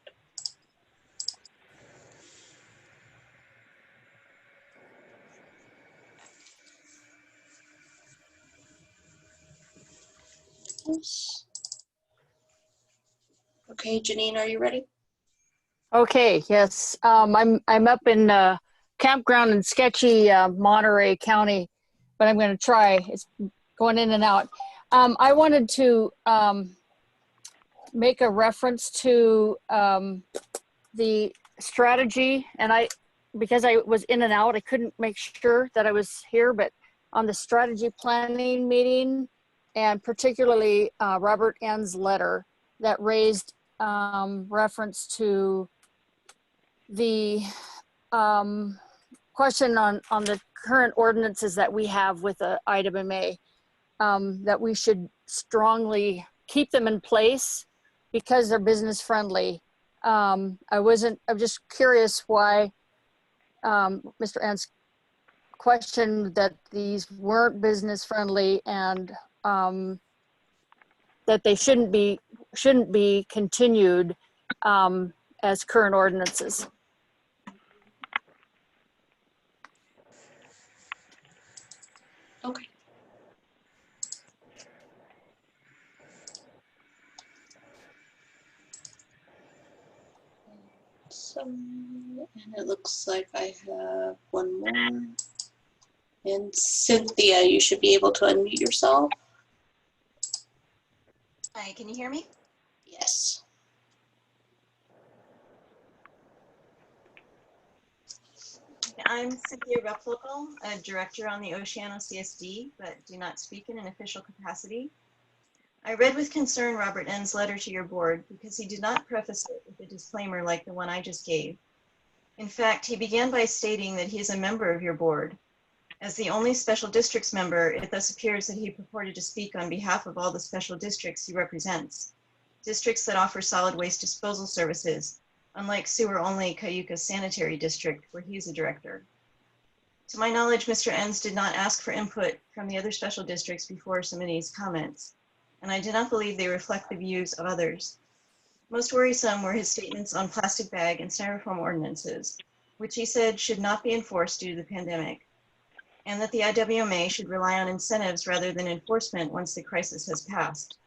Yes. Okay, Janine, are you ready? Okay, yes. I'm up in campground in sketchy Monterey County, but I'm going to try. It's going in and out. I wanted to make a reference to the strategy, and because I was in and out, I couldn't make sure that I was here, but on the strategy planning meeting, and particularly Robert N's letter that raised reference to the question on the current ordinances that we have with the IWMA, that we should strongly keep them in place because they're business friendly. I'm just curious why Mr. N's questioned that these weren't business friendly and that they shouldn't be continued as current ordinances. Okay. And it looks like I have one more. And Cynthia, you should be able to unmute yourself. Hi, can you hear me? Yes. I'm Cynthia Replocal, a director on the Oceano CSD, but do not speak in an official capacity. I read with concern Robert N's letter to your board because he did not preface it with a disclaimer like the one I just gave. In fact, he began by stating that he is a member of your board. As the only special districts member, it thus appears that he purported to speak on behalf of all the special districts he represents, districts that offer solid waste disposal services, unlike sewer-only Cayuga Sanitary District, where he is a director. To my knowledge, Mr. Enns did not ask for input from the other special districts before submitting his comments, and I do not believe they reflect the views of others. Most worrisome were his statements on plastic bag and styrofoam ordinances, which he said should not be enforced due to the pandemic, and that the IWMA should rely on incentives rather than enforcement once the crisis has passed.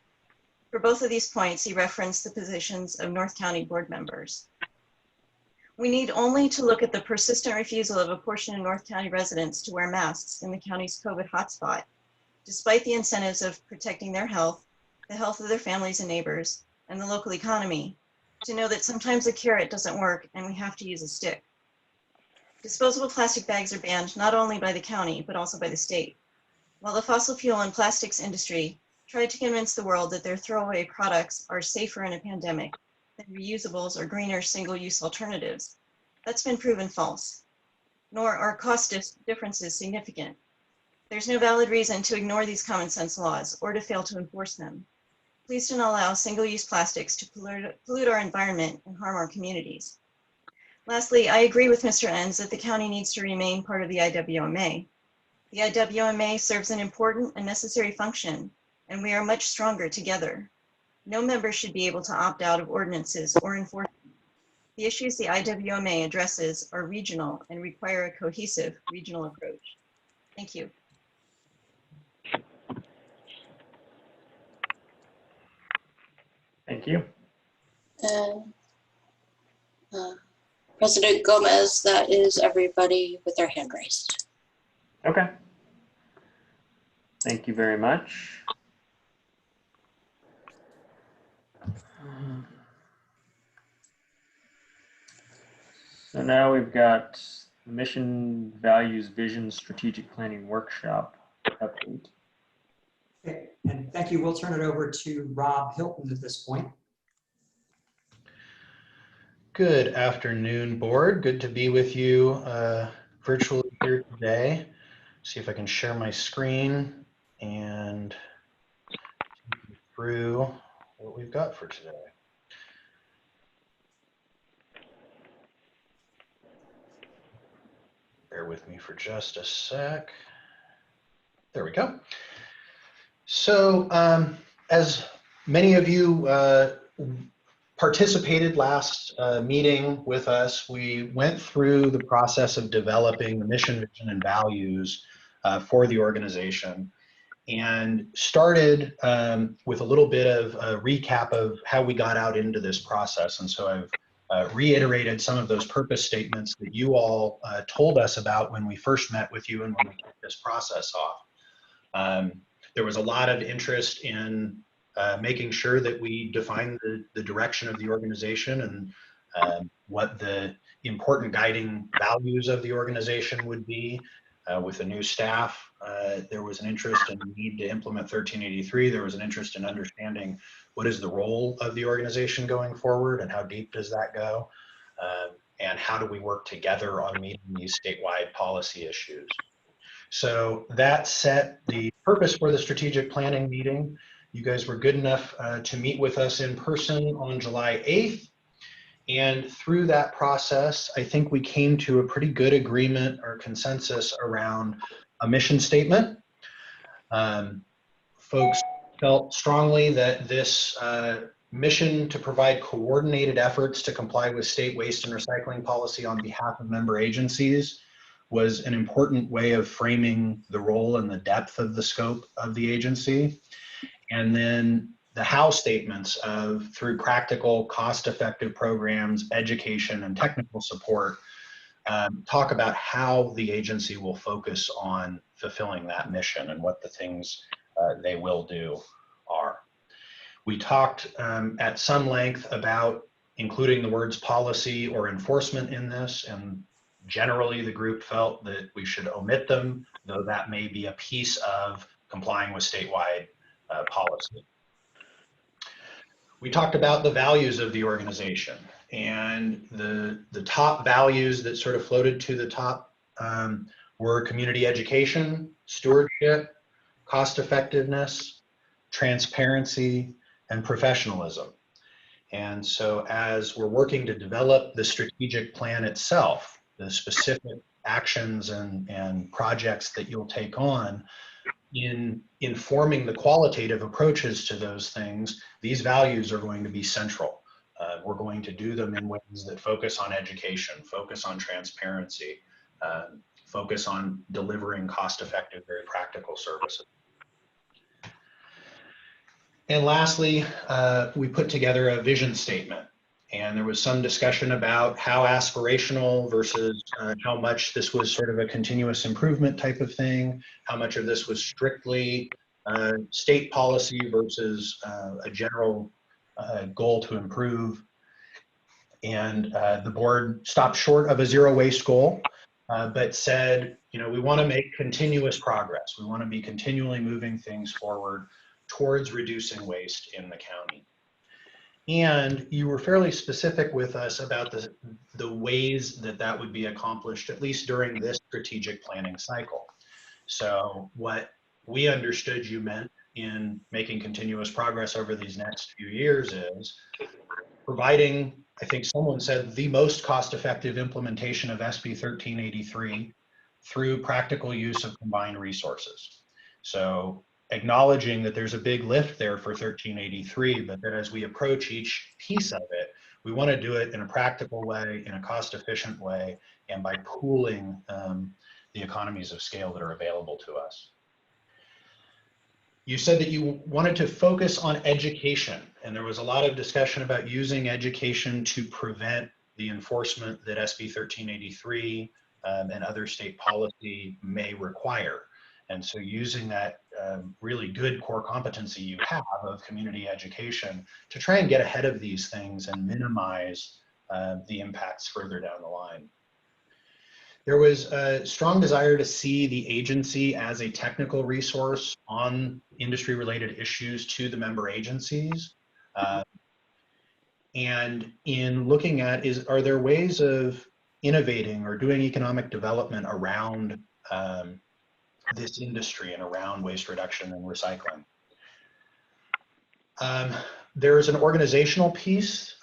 For both of these points, he referenced the positions of North County board members. We need only to look at the persistent refusal of a portion of North County residents to wear masks in the county's COVID hotspot, despite the incentives of protecting their health, the health of their families and neighbors, and the local economy, to know that sometimes a carrot doesn't work and we have to use a stick. Disposable plastic bags are banned not only by the county, but also by the state. While the fossil fuel and plastics industry tried to convince the world that their throwaway products are safer in a pandemic than reusables or greener single-use alternatives, that's been proven false. Nor are cost differences significant. There's no valid reason to ignore these common sense laws or to fail to enforce them. Please don't allow single-use plastics to pollute our environment and harm our communities. Lastly, I agree with Mr. Enns that the county needs to remain part of the IWMA. The IWMA serves an important and necessary function, and we are much stronger together. No member should be able to opt out of ordinances or enforce them. The issues the IWMA addresses are regional and require a cohesive regional approach. Thank you. Thank you. And President Gomez, that is everybody with their hand raised. Okay. Thank you very much. So now we've got the Mission Values Vision Strategic Planning Workshop update. Okay, and thank you. We'll turn it over to Rob Hilton at this point. Good afternoon, board. Good to be with you virtually here today. See if I can share my screen and take you through what we've got for today. Bear with me for just a sec. There we go. So as many of you participated last meeting with us, we went through the process of developing the mission, vision, and values for the organization, and started with a little bit of a recap of how we got out into this process. And so I've reiterated some of those purpose statements that you all told us about when we first met with you and when we kicked this process off. There was a lot of interest in making sure that we define the direction of the organization and what the important guiding values of the organization would be. With the new staff, there was an interest in the need to implement 1383. There was an interest in understanding what is the role of the organization going forward and how deep does that go, and how do we work together on meeting these statewide policy issues. So that set the purpose for the strategic planning meeting. You guys were good enough to meet with us in person on July 8th. And through that process, I think we came to a pretty good agreement or consensus around a mission statement. Folks felt strongly that this mission to provide coordinated efforts to comply with state waste and recycling policy on behalf of member agencies was an important way of framing the role and the depth of the scope of the agency. And then the how statements of through practical, cost-effective programs, education, and technical support, talk about how the agency will focus on fulfilling that mission and what the things they will do are. We talked at some length about including the words policy or enforcement in this, and generally the group felt that we should omit them, though that may be a piece of complying with statewide policy. We talked about the values of the organization, and the top values that sort of floated to the top were community education, stewardship, cost effectiveness, transparency, and professionalism. And so as we're working to develop the strategic plan itself, the specific actions and projects that you'll take on in informing the qualitative approaches to those things, these values are going to be central. We're going to do them in ways that focus on education, focus on transparency, focus on delivering cost-effective, very practical services. And lastly, we put together a vision statement, and there was some discussion about how aspirational versus how much this was sort of a continuous improvement type of thing, how much of this was strictly state policy versus a general goal to improve. And the board stopped short of a zero waste goal, but said, you know, we want to make continuous progress. We want to be continually moving things forward towards reducing waste in the county. And you were fairly specific with us about the ways that that would be accomplished, at least during this strategic planning cycle. So what we understood you meant in making continuous progress over these next few years is providing, I think someone said, the most cost-effective implementation of SB 1383 through practical use of combined resources. So acknowledging that there's a big lift there for 1383, but that as we approach each piece of it, we want to do it in a practical way, in a cost-efficient way, and by pooling the economies of scale that are available to us. You said that you wanted to focus on education, and there was a lot of discussion about using education to prevent the enforcement that SB 1383 and other state policy may require. And so using that really good core competency you have of community education to try and get ahead of these things and minimize the impacts further down the line. There was a strong desire to see the agency as a technical resource on industry-related issues to the member agencies. And in looking at, are there ways of innovating or doing economic development around this industry and around waste reduction and recycling? There is an organizational piece.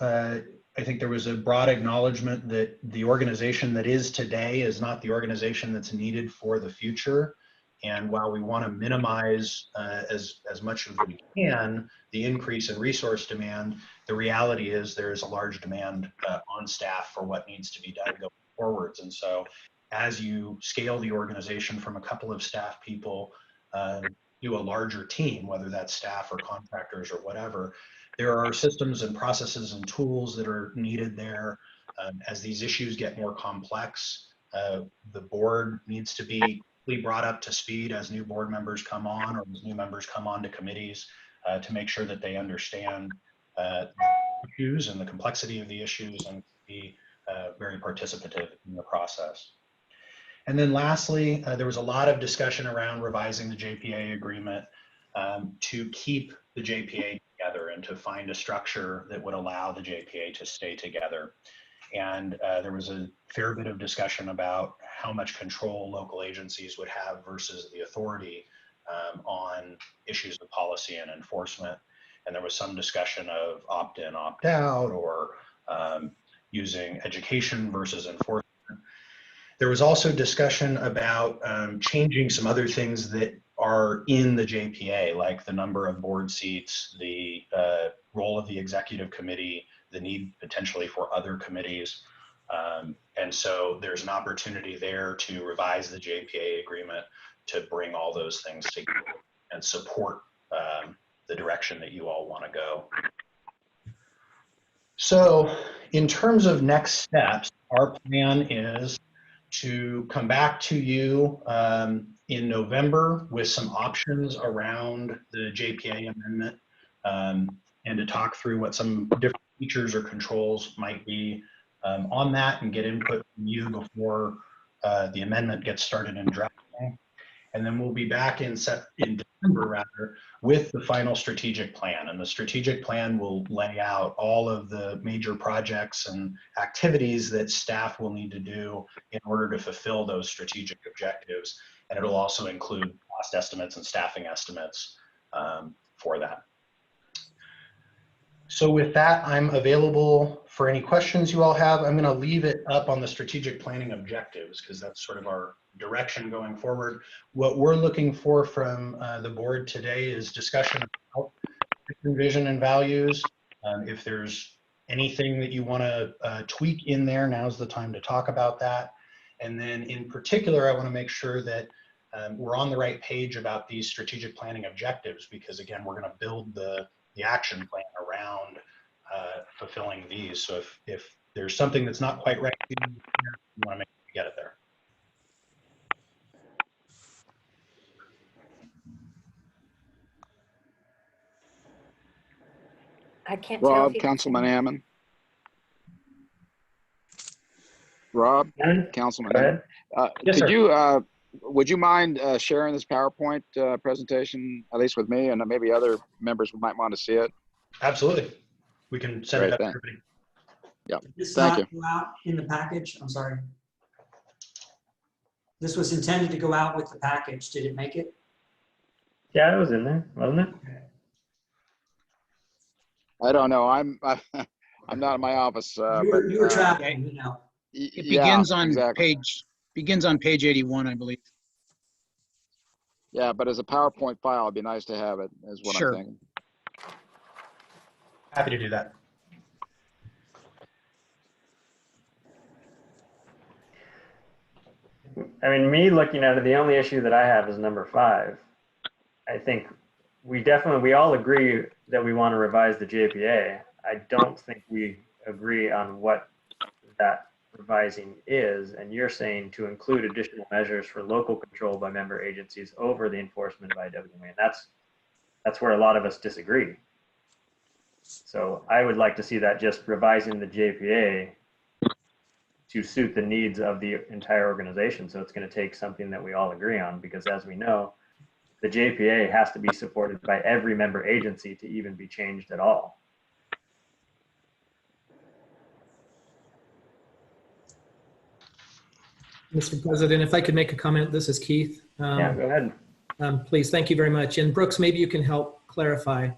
I think there was a broad acknowledgement that the organization that is today is not the organization that's needed for the future. And while we want to minimize as much as we can the increase in resource demand, the reality is there is a large demand on staff for what needs to be done going forwards. And so as you scale the organization from a couple of staff people to a larger team, whether that's staff or contractors or whatever, there are systems and processes and tools that are needed there. As these issues get more complex, the board needs to be brought up to speed as new board members come on or as new members come on to committees to make sure that they understand the issues and the complexity of the issues and be very participative in the process. And then lastly, there was a lot of discussion around revising the JPA agreement to keep the JPA together and to find a structure that would allow the JPA to stay together. And there was a fair bit of discussion about how much control local agencies would have versus the authority on issues of policy and enforcement. And there was some discussion of opt-in, opt-out, or using education versus enforcement. There was also discussion about changing some other things that are in the JPA, like the number of board seats, the role of the executive committee, the need potentially for other committees. And so there's an opportunity there to revise the JPA agreement to bring all those things together and support the direction that you all want to go. So in terms of next steps, our plan is to come back to you in November with some options around the JPA amendment and to talk through what some different features or controls might be on that and get input from you before the amendment gets started in drafting. And then we'll be back in December rather with the final strategic plan. And the strategic plan will lay out all of the major projects and activities that staff will need to do in order to fulfill those strategic objectives. And it'll also include cost estimates and staffing estimates for that. So with that, I'm available for any questions you all have. I'm going to leave it up on the strategic planning objectives because that's sort of our direction going forward. What we're looking for from the board today is discussion about vision and values. If there's anything that you want to tweak in there, now's the time to talk about that. And then in particular, I want to make sure that we're on the right page about these strategic planning objectives, because again, we're going to build the action plan around fulfilling these. So if there's something that's not quite right, we want to make sure we get it there. I can't tell Rob, if he's Councilman Hammond. Rob, Councilman Hammond. Yes, Could sir. you, would you mind sharing this PowerPoint presentation, at least with me, and maybe other members might want to see it? Absolutely. We can send it out to everybody. Yeah, This thank you. not go out in the package? I'm sorry. This was intended to go out with the package. Did it make it? Yeah, it was in there, wasn't it? I don't know. I'm not in my office. You were traveling, you know. It begins on page 81, I believe. Yeah, but as a PowerPoint file, it'd be nice to have it, is what Sure. I'm thinking. Happy to do that. I mean, me looking at it, the only issue that I have is number 5. I think we all agree that we want to revise the JPA. I don't think we agree on what that revising is. And you're saying to include additional measures for local control by member agencies over the enforcement of IWMA. And that's where a lot of us disagree. So I would like to see that just revising the JPA to suit the needs of the entire organization. So it's going to take something that we all agree on, because as we know, the JPA has to be supported by every member agency to even be changed at all. Mr. President, if I could make a comment, this is Keith. Yeah, go ahead. Please, thank you very much. And Brooks, maybe you can help clarify.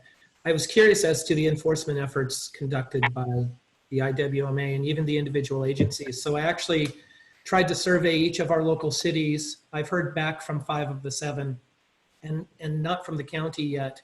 I was curious as to the enforcement efforts conducted by the IWMA and even the individual agencies. So I actually tried to survey each of our local cities. I've heard back from 5 of the 7 and not from the county yet.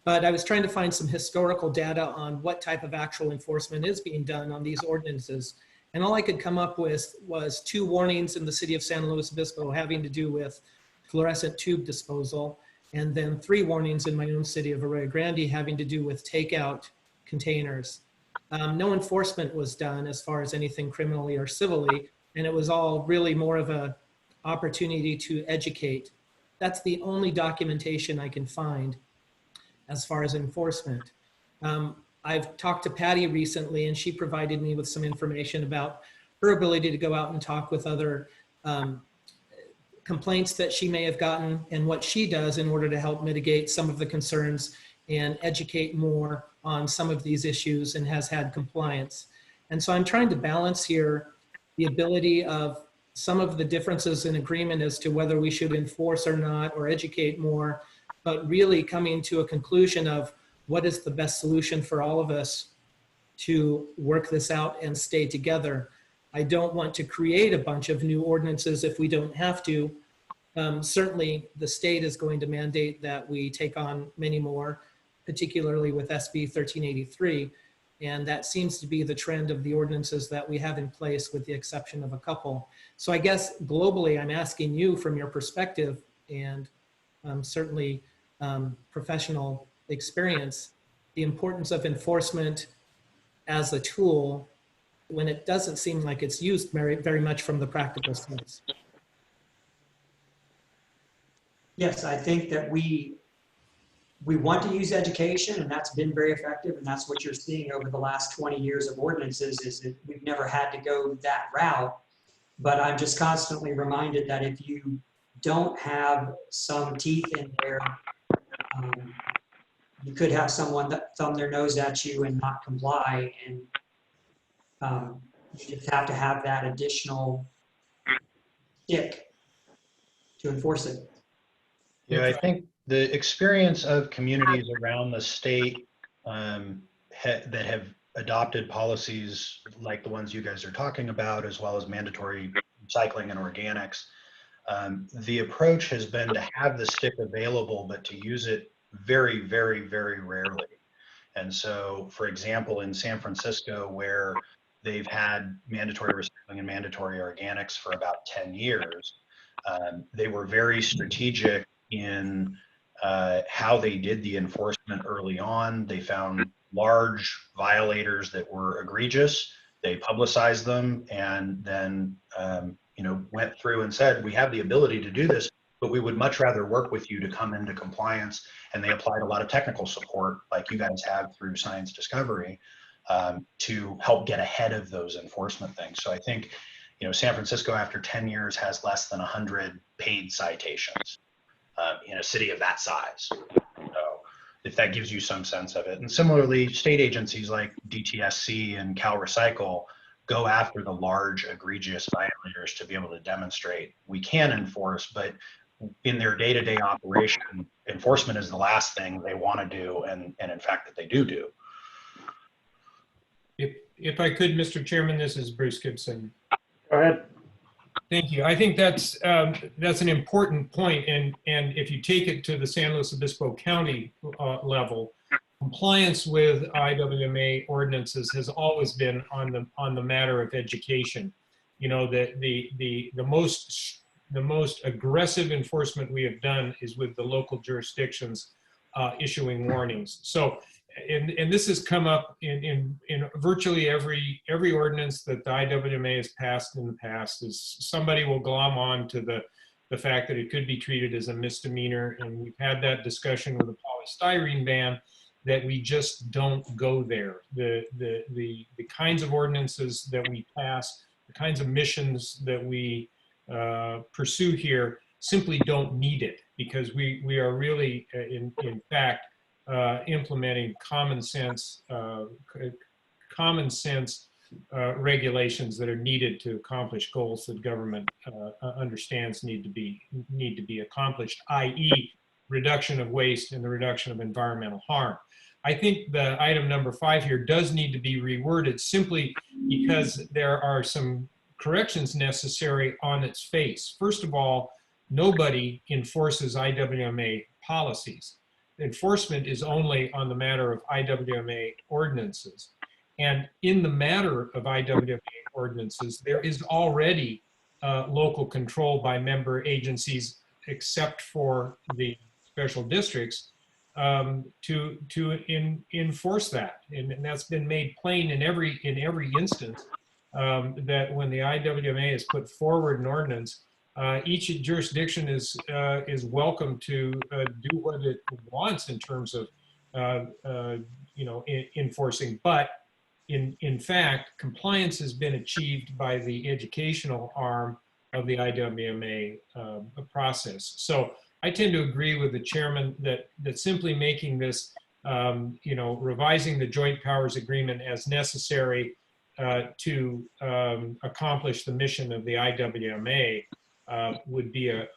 But I was trying to find some historical data on what type of actual enforcement is being done on these ordinances. And all I could come up with was 2 warnings in the city of San Luis Obispo having to do with fluorescent tube disposal, and then 3 warnings in my own city of Arroyo Grande having to do with takeout containers. No enforcement was done as far as anything criminally or civilly, and it was all really more of a opportunity to educate. That's the only documentation I can find as far as enforcement. I've talked to Patty recently, and she provided me with some information about her ability to go out and talk with other complaints that she may have gotten and what she does in order to help mitigate some of the concerns and educate more on some of these issues, and has had compliance. And so I'm trying to balance here the ability of some of the differences in agreement as to whether we should enforce or not, or educate more, but really coming to a conclusion of what is the best solution for all of us to work this out and stay together. I don't want to create a bunch of new ordinances if we don't have to. Certainly the state is going to mandate that we take on many more, particularly with SB 1383. And that seems to be the trend of the ordinances that we have in place, with the exception of a couple. So I guess globally, I'm asking you from your perspective, and certainly professional experience the importance of enforcement as a tool when it doesn't seem like it's used very much from the practical sense. Yes, I think that we want to use education, and that's been very effective, and that's what you're seeing over the last 20 years of ordinances, is that we've never had to go that route. But I'm just constantly reminded that if you don't have some teeth in there, you could have someone that thumb their nose at you and not comply, and you just have to have that additional stick to enforce it. Yeah, I think the experience of communities around the state that have adopted policies like the ones you guys are talking about, as well as mandatory recycling and organics, the approach has been to have the stick available, but to use it very, very, very rarely. And so, for example, in San Francisco, where they've had mandatory recycling and mandatory organics for about 10 years, they were very strategic in how they did the enforcement early on. They found large violators that were egregious. They publicized them, and then went through and said, we have the ability to do this, but we would much rather work with you to come into compliance. And they applied a lot of technical support, like you guys have through Science Discovery, to help get ahead of those enforcement things. So I think, San Francisco, after 10 years, has less than 100 paid citations in a city of that size. So if that gives you some sense of it. And similarly, state agencies like DTSC and Cal Recycle go after the large egregious violators to be able to demonstrate we can enforce, but in their day-to-day operation, enforcement is the last thing they want to do, and in fact that they do. If I could, Mr. Chairman, this is Bruce Gibson. Go ahead. Thank you. I think that's an important point, and if you take it to the San Luis Obispo County level, compliance with IWMA ordinances has always been on the matter of education. The most aggressive enforcement we have done is with the local jurisdictions issuing warnings. So, and this has come up in virtually every ordinance that the IWMA has passed in the past, is somebody will glom on to the fact that it could be treated as a misdemeanor. And we've had that discussion with the polystyrene ban, that we just don't go there. The kinds of ordinances that we pass, the kinds of missions that we pursue here simply don't need it, because we are really in fact implementing common sense regulations that are needed to accomplish goals that government understands need to be accomplished, i.e. reduction of waste and the reduction of environmental harm. I think the item number 5 here does need to be reworded, simply because there are some corrections necessary on its face. First of all, nobody enforces IWMA policies. Enforcement is only on the matter of IWMA ordinances. And in the matter of IWMA ordinances, there is already local control by member agencies, except for the special districts, to enforce that. And that's been made plain in every instance, that when the IWMA has put forward an ordinance, each jurisdiction is welcome to do what it wants in terms of enforcing. But in fact, compliance has been achieved by the educational arm of the IWMA process. So I tend to agree with the chairman that simply making this, revising the joint powers agreement as necessary to accomplish the mission of the IWMA would be a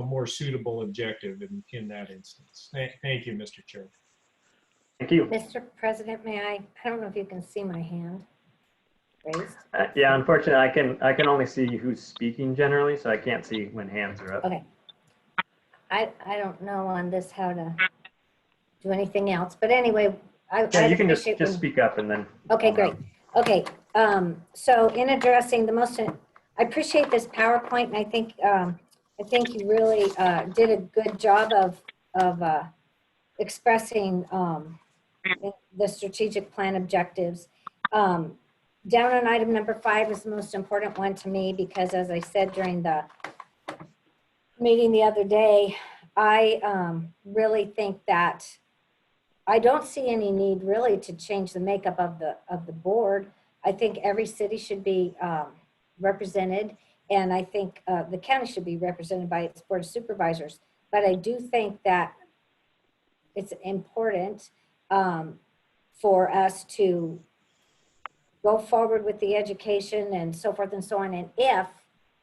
more suitable objective in that instance. Thank you, Mr. Chair. Thank you. Mr. President, I don't know if you can see my hand raised. Yeah, unfortunately, I can only see who's speaking generally, so I can't see when hands are up. Okay. I don't know on this how to do anything else, but anyway, Yeah, you can just speak up and then. Okay, great. Okay, so in addressing I appreciate this PowerPoint, and I think you really did a good job of expressing the strategic plan objectives. Down on item number 5 is the most important one to me because, as I said during the meeting the other day, I really think that I don't see any need really to change the makeup of the board. I think every city should be represented, and I think the county should be represented by its board of supervisors. But I do think that it's important for us to go forward with the education and so forth and so on. And if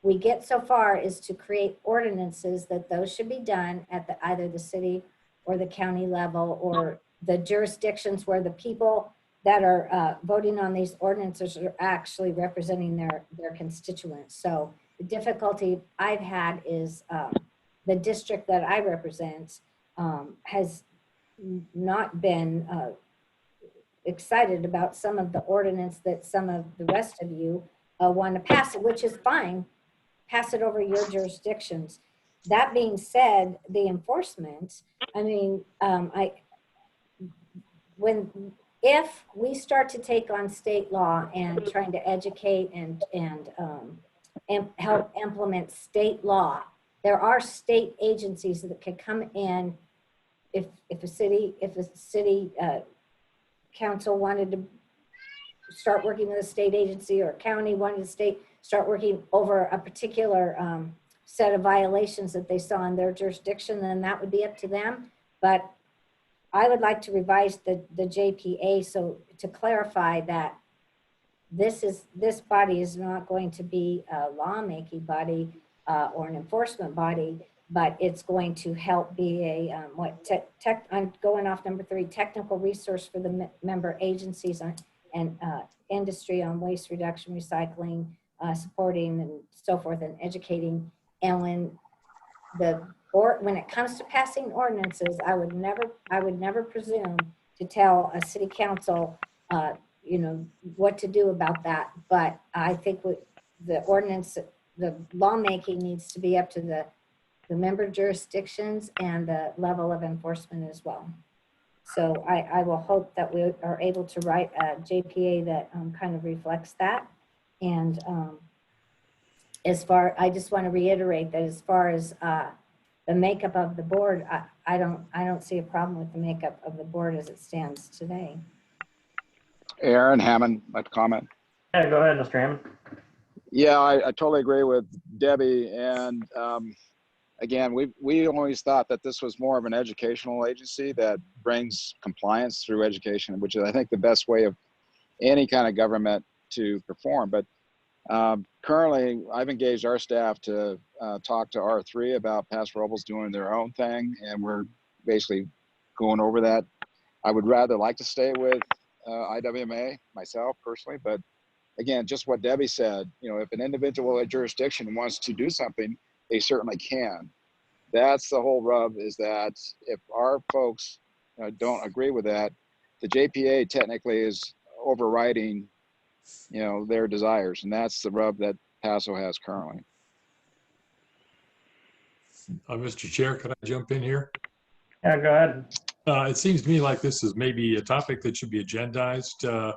we get so far as to create ordinances, that those should be done at either the city or the county level, or the jurisdictions where the people that are voting on these ordinances are actually representing their constituents. So the difficulty I've had is the district that I represent has not been excited about some of the ordinance that some of the rest of you want to pass it, which is fine. Pass it over your jurisdictions. That being said, the enforcement, I mean, if we start to take on state law and trying to educate and help implement state law, there are state agencies that could come in if a city council wanted to start working with a state agency, or a county wanted to start working over a particular set of violations that they saw in their jurisdiction, then that would be up to them. But I would like to revise the JPA so to clarify that this body is not going to be a lawmaking body or an enforcement body, but it's going to help be a I'm going off number 3, technical resource for the member agencies and industry on waste reduction, recycling, supporting and so forth, and educating. And when it comes to passing ordinances, I would never presume to tell a city council, what to do about that. But I think the ordinance, the lawmaking needs to be up to the member jurisdictions and the level of enforcement as well. So I will hope that we are able to write a JPA that kind of reflects that. And I just want to reiterate that as far as the makeup of the board, I don't see a problem with the makeup of the board as it stands today. Aaron Hammond, like to comment. Yeah, go ahead, Mr. Hammond. Yeah, I totally agree with Debbie. And again, we always thought that this was more of an educational agency that brings compliance through education, which is, I think, the best way of any kind of government to perform. But currently, I've engaged our staff to talk to R3 about Paso Robles doing their own thing, and we're basically going over that. I would rather like to stay with IWMA myself personally, but again, just what Debbie said, if an individual jurisdiction wants to do something, they certainly can. That's the whole rub, is that if our folks don't agree with that, the JPA technically is overriding, their desires. And that's the rub that Paso has currently. Mr. Chair, could I jump in here? Yeah, go ahead. It seems to me like this is maybe a topic that should be agendized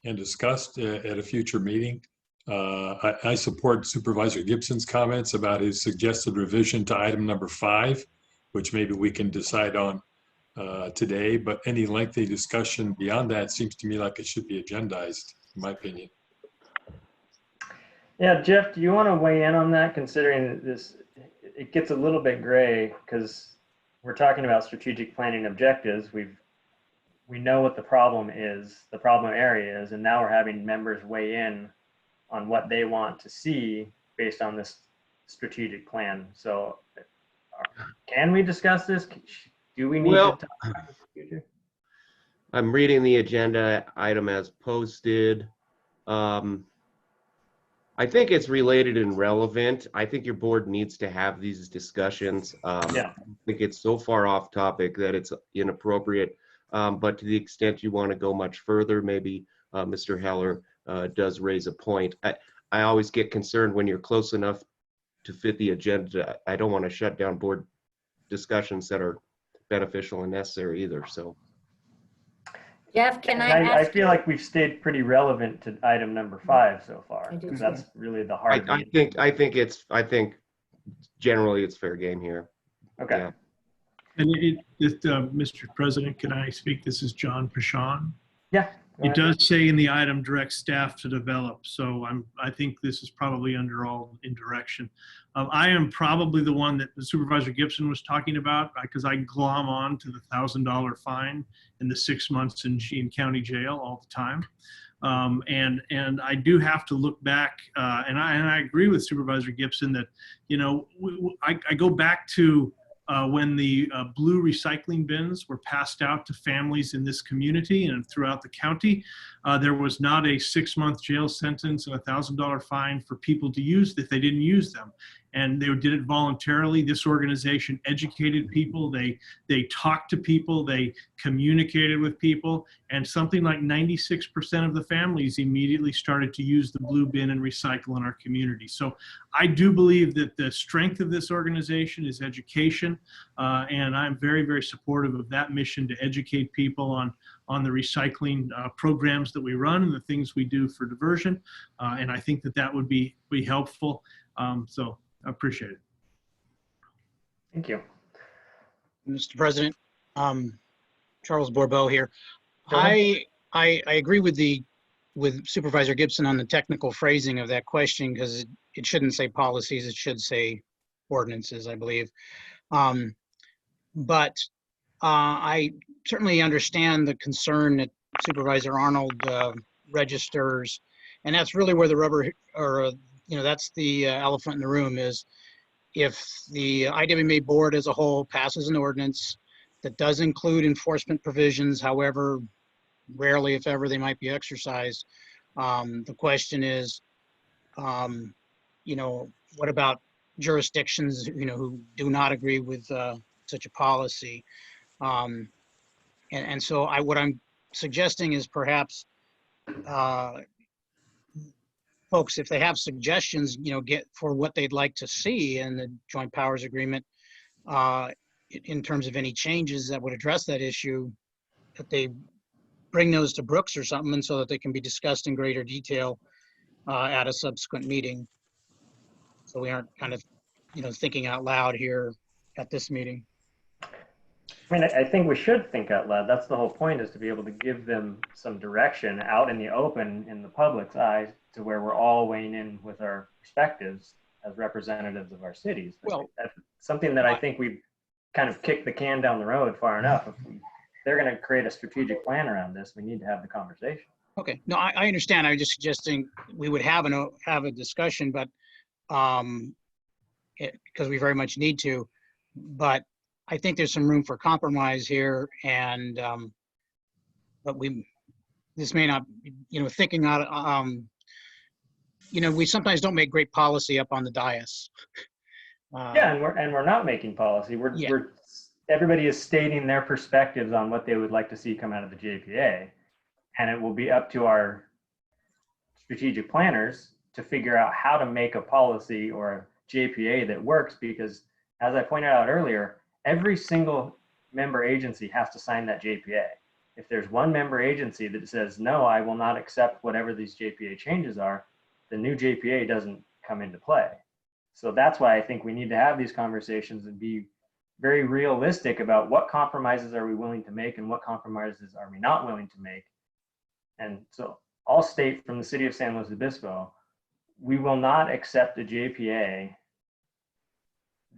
and discussed at a future meeting. I support Supervisor Gibson's comments about his suggested revision to item number 5, which maybe we can decide on today, but any lengthy discussion beyond that seems to me like it should be agendized, in my opinion. Yeah, Jeff, do you want to weigh in on that, considering this, it gets a little bit gray because we're talking about strategic planning objectives. We know what the problem area is, and now we're having members weigh in on what they want to see based on this strategic plan. So can we discuss this? Do we need to talk about this in the future? I'm reading the agenda item as posted. I think it's related and relevant. I think your board needs to have these discussions. Yeah. I think it's so far off topic that it's inappropriate. But to the extent you want to go much further, maybe Mr. Heller does raise a point. I always get concerned when you're close enough to fit the agenda. I don't want to shut down board discussions that are beneficial and necessary either, so. Jeff, can I And I ask feel you? like we've stayed pretty relevant to item number 5 so far. I do 'Cause too. that's really the heart of I think generally it's fair game here. Okay. Yeah. And Mr. President, can I speak? This is John Pashon. Yeah. It does say in the item, direct staff to develop. So I think this is probably under all in direction. I am probably the one that Supervisor Gibson was talking about because I glom on to the $1,000 fine and the 6 months in county jail all the time. And I do have to look back, and I agree with Supervisor Gibson that, you know, I go back to when the blue recycling bins were passed out to families in this community and throughout the county. There was not a 6-month jail sentence and a $1,000 fine for people to use if they didn't use them. And they did it voluntarily. This organization educated people. They talked to people. They communicated with people. And something like 96% of the families immediately started to use the blue bin and recycle in our community. So I do believe that the strength of this organization is education. And I'm very, very supportive of that mission to educate people on the recycling programs that we run and the things we do for diversion. And I think that would be helpful. So I appreciate it. Thank you. Mr. President, Charles Borbeau here. I agree with Supervisor Gibson on the technical phrasing of that question because it shouldn't say policies, it should say ordinances, I believe. But I certainly understand the concern that Supervisor Arnold registers, and that's really where the rubber, or that's the elephant in the room, is if the IWMA board as a whole passes an ordinance that does include enforcement provisions, however rarely, if ever, they might be exercised. The question is, what about jurisdictions, who do not agree with such a policy? And so what I'm suggesting is perhaps folks, if they have suggestions, get for what they'd like to see in the Joint Powers Agreement in terms of any changes that would address that issue, that they bring those to Brooks or something, and so that they can be discussed in greater detail at a subsequent meeting. So we aren't kind of, thinking out loud here at this meeting. I mean, I think we should think out loud. That's the whole point, is to be able to give them some direction out in the open, in the public's eyes, to where we're all weighing in with our perspectives as representatives of our cities. Well, that's something that I think we've kind of kicked the can down the road far enough. If they're going to create a strategic plan around this, we need to have the conversation. Okay, no, I understand. I was just suggesting we would have a discussion, but because we very much need to. But I think there's some room for compromise here, and but this may not, thinking out. We sometimes don't make great policy up on the dais. Yeah, and we're not making policy. We're everybody is stating their perspectives on what they would like to see come out of the JPA, and it will be up to our strategic planners to figure out how to make a policy or a JPA that works, because as I pointed out earlier, every single member agency has to sign that JPA. If there's one member agency that says, no, I will not accept whatever these JPA changes are, the new JPA doesn't come into play. So that's why I think we need to have these conversations and be very realistic about what compromises are we willing to make and what compromises are we not willing to make. And so I'll state from the city of San Luis Obispo, we will not accept a JPA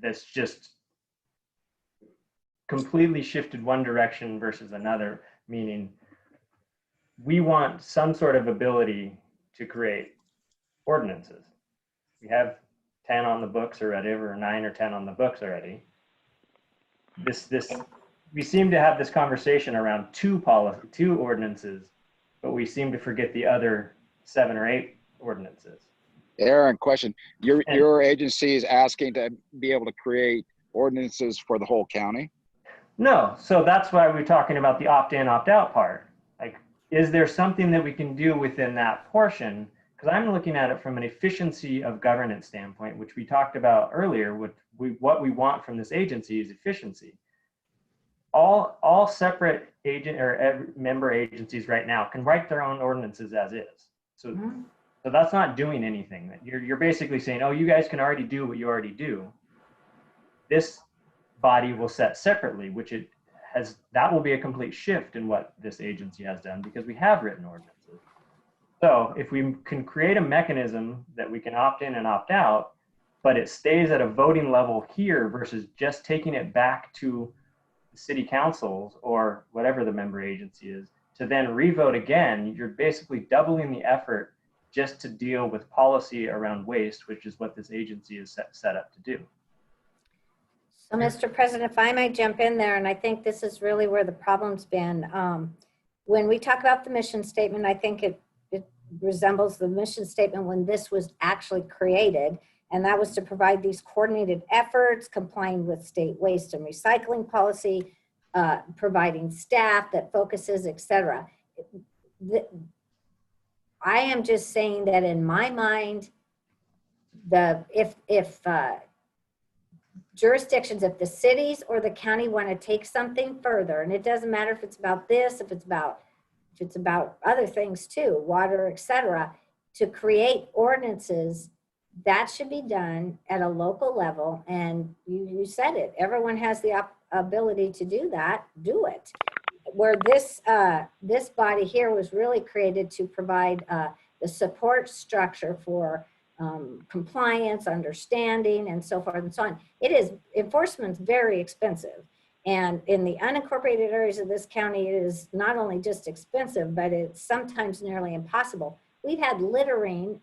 that's just completely shifted one direction versus another, meaning we want some sort of ability to create ordinances. We have 10 on the books already, or 9 or 10 on the books already. We seem to have this conversation around two ordinances, but we seem to forget the other 7 or 8 ordinances. Aaron, question. Your agency is asking to be able to create ordinances for the whole county? No, so that's why we're talking about the opt-in, opt-out part. Like, is there something that we can do within that portion? Because I'm looking at it from an efficiency of governance standpoint, which we talked about earlier. What we want from this agency is efficiency. all separate agent or member agencies right now can write their own ordinances as is. So that's not doing anything. You're basically saying, oh, you guys can already do what you already do. This body will set separately, which that will be a complete shift in what this agency has done because we have written ordinances. So if we can create a mechanism that we can opt in and opt out, but it stays at a voting level here versus just taking it back to the city councils or whatever the member agency is to then revote again, you're basically doubling the effort just to deal with policy around waste, which is what this agency is set up to do. So, Mr. President, if I might jump in there, and I think this is really where the problem's been. When we talk about the mission statement, I think it resembles the mission statement when this was actually created, and that was to provide these coordinated efforts, complying with state waste and recycling policy, providing staff that focuses, etc. I am just saying that in my mind, if jurisdictions, if the cities or the county want to take something further, and it doesn't matter if it's about this, if it's about other things too, water, etc., to create ordinances, that should be done at a local level. And you said it, everyone has the ability to do that, do it. Where this body here was really created to provide the support structure for compliance, understanding, and so forth and so on. Enforcement's very expensive. And in the unincorporated areas of this county, it is not only just expensive, but it's sometimes nearly impossible. We've had littering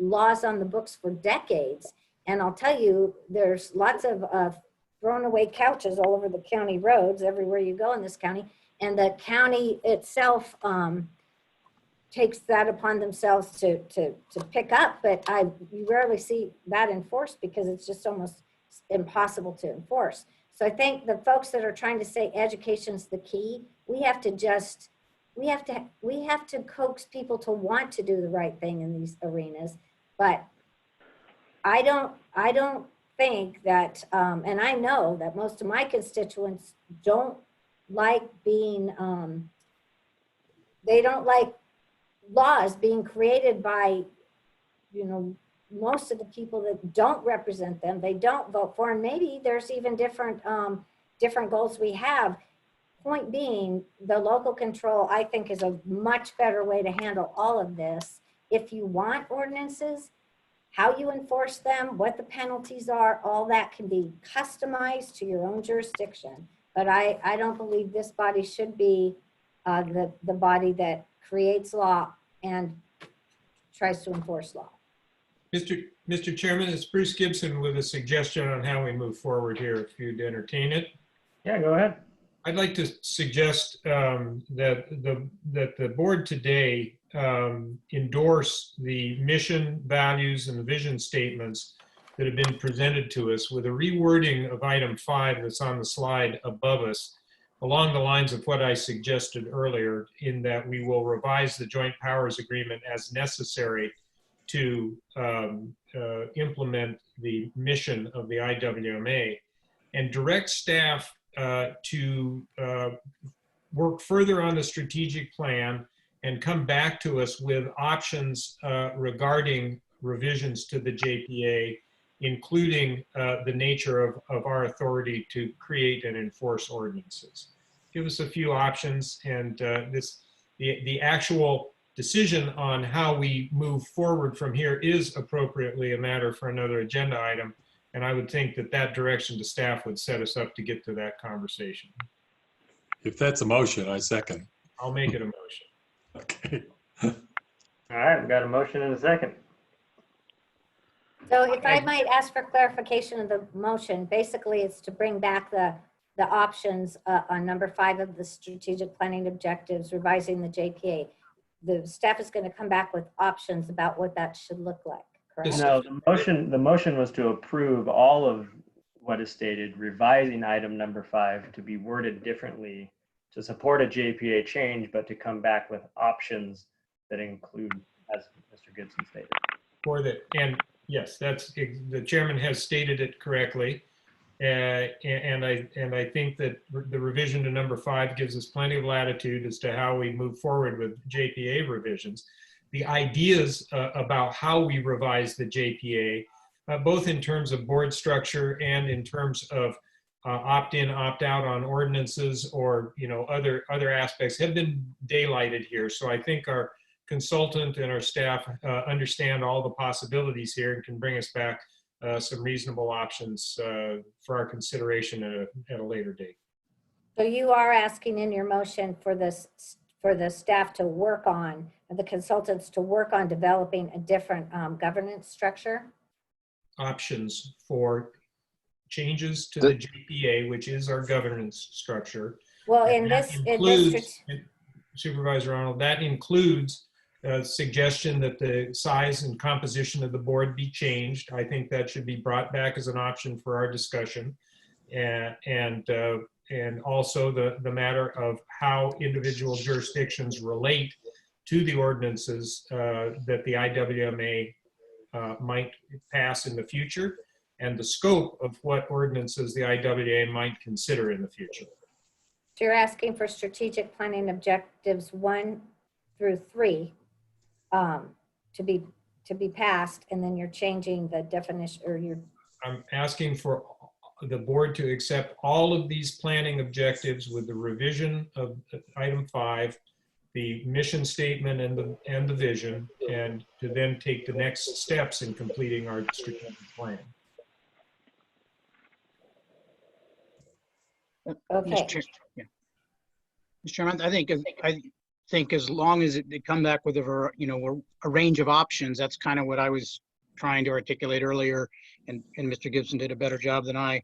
laws on the books for decades. And I'll tell you, there's lots of thrown away couches all over the county roads, everywhere you go in this county. And the county itself takes that upon themselves to pick up, but you rarely see that enforced because it's just almost impossible to enforce. So I think the folks that are trying to say education's the key, we have to coax people to want to do the right thing in these arenas. But I don't think that, and I know that most of my constituents don't like being, they don't like laws being created by, most of the people that don't represent them, they don't vote for, and maybe there's even different goals we have. Point being, the local control, I think, is a much better way to handle all of this. If you want ordinances, how you enforce them, what the penalties are, all that can be customized to your own jurisdiction. But I don't believe this body should be the body that creates law and tries to enforce law. Mr. Chairman, it's Bruce Gibson with a suggestion on how we move forward here, if you'd entertain it. Yeah, go ahead. I'd like to suggest that the board today endorse the mission, values, and the vision statements that have been presented to us with a rewording of item 5 that's on the slide above us, along the lines of what I suggested earlier, in that we will revise the joint powers agreement as necessary to implement the mission of the IWMA, and direct staff to work further on the strategic plan and come back to us with options regarding revisions to the JPA, including the nature of our authority to create and enforce ordinances. Give us a few options, and the actual decision on how we move forward from here is appropriately a matter for another agenda item. And I would think that direction to staff would set us up to get to that conversation. If that's a motion, I second. I'll make it a motion. Okay. All right, we've got a motion and a second. So if I might ask for clarification of the motion, basically it's to bring back the options on number 5 of the strategic planning objectives, revising the JPA. The staff is going to come back with options about what that should look like, correct? No, the motion was to approve all of what is stated, revising item number 5 to be worded differently to support a JPA change, but to come back with options that include, as Mr. Gibson stated. And yes, the chairman has stated it correctly. And I think that the revision to number 5 gives us plenty of latitude as to how we move forward with JPA revisions. The ideas about how we revise the JPA, both in terms of board structure and in terms of opt-in, opt-out on ordinances, or other aspects, have been daylighted here. So I think our consultant and our staff understand all the possibilities here and can bring us back some reasonable options for our consideration at a later date. So you are asking in your motion for this, for the staff to work on, the consultants to work on developing a different governance structure? Options for changes to the JPA, which is our governance structure. Well, And that includes, Supervisor Arnold, that includes a suggestion that the size and composition of the board be changed. I think that should be brought back as an option for our discussion. And also the matter of how individual jurisdictions relate to the ordinances that the IWMA might pass in the future, and the scope of what ordinances the IWMA might consider in the future. So you're asking for strategic planning objectives 1 through 3 to be passed, and then you're changing the definition, or you're. I'm asking for the board to accept all of these planning objectives with the revision of item 5, the mission statement and the vision, and to then take the next steps in completing our strategic plan. Okay. Mr. Chairman, I think as long as they come back with a range of options, that's kind of what I was trying to articulate earlier, and Mr. Gibson did a better job than I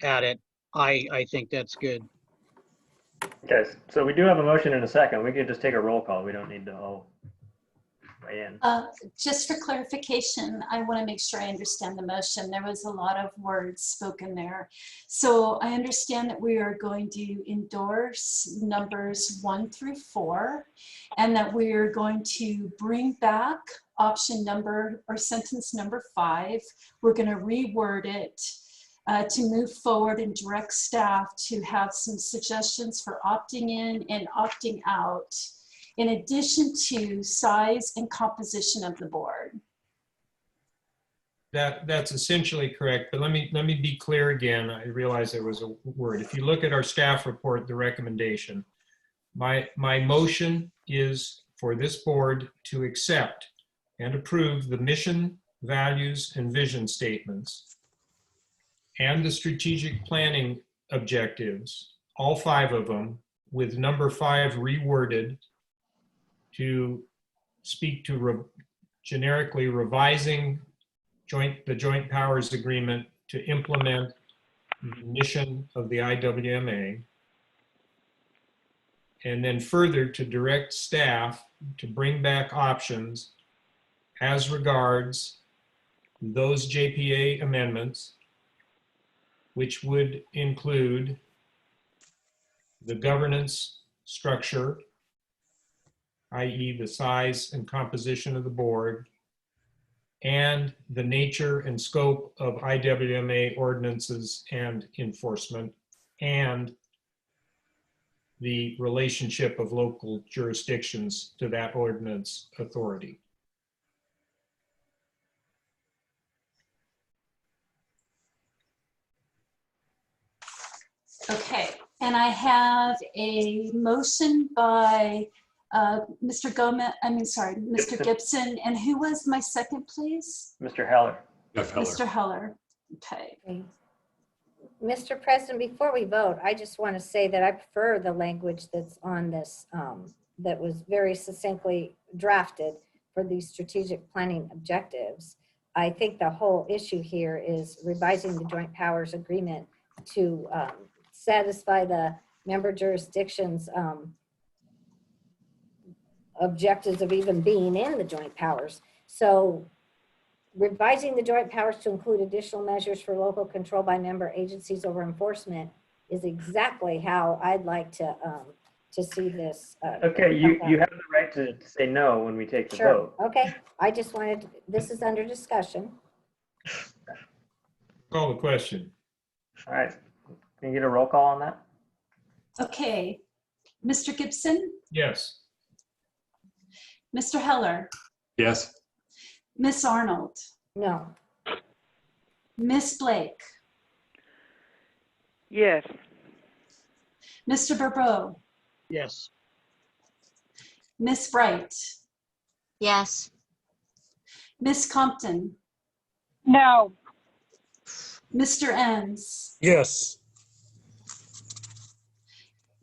at it. I think that's good. Okay, so we do have a motion in a second. We can just take a roll call. We don't need to all weigh in. Just for clarification, I want to make sure I understand the motion. There was a lot of words spoken there. So I understand that we are going to endorse numbers 1 through 4, and that we are going to bring back option number or sentence number 5. We're going to reword it to move forward and direct staff to have some suggestions for opting in and opting out, in addition to size and composition of the board. That's essentially correct, but let me be clear again. I realize there was a word. If you look at our staff report, the recommendation, my motion is for this board to accept and approve the mission, values, and vision statements and the strategic planning objectives, all 5 of them, with number 5 reworded to speak to generically revising the Joint Powers Agreement to implement the mission of the IWMA, and then further to direct staff to bring back options as regards those JPA amendments, which would include the governance structure, i.e. the size and composition of the board, and the nature and scope of IWMA ordinances and enforcement, and the relationship of local jurisdictions to that ordinance authority. Okay, and I have a motion by Mr. Gibson, and who was my second, please? Mr. Heller. Mr. Heller. Okay. Mr. President, before we vote, I just want to say that I prefer the language that's on this, that was very succinctly drafted for these strategic planning objectives. I think the whole issue here is revising the Joint Powers Agreement to satisfy the member jurisdictions' objectives of even being in the joint powers. So revising the joint powers to include additional measures for local control by member agencies over enforcement is exactly how I'd like to see this. Okay, you have the right to say no when we take the vote. Okay, I just wanted, this is under discussion. Call the question. All right. Can you get a roll call on that? Okay. Mr. Gibson, Yes. Mr. Heller, Yes. Miss Arnold, No. Miss Blake, Yes. Mr. Barbeau, Yes. Miss Bright, Yes. Miss Compton, No. Mr. Enns, Yes.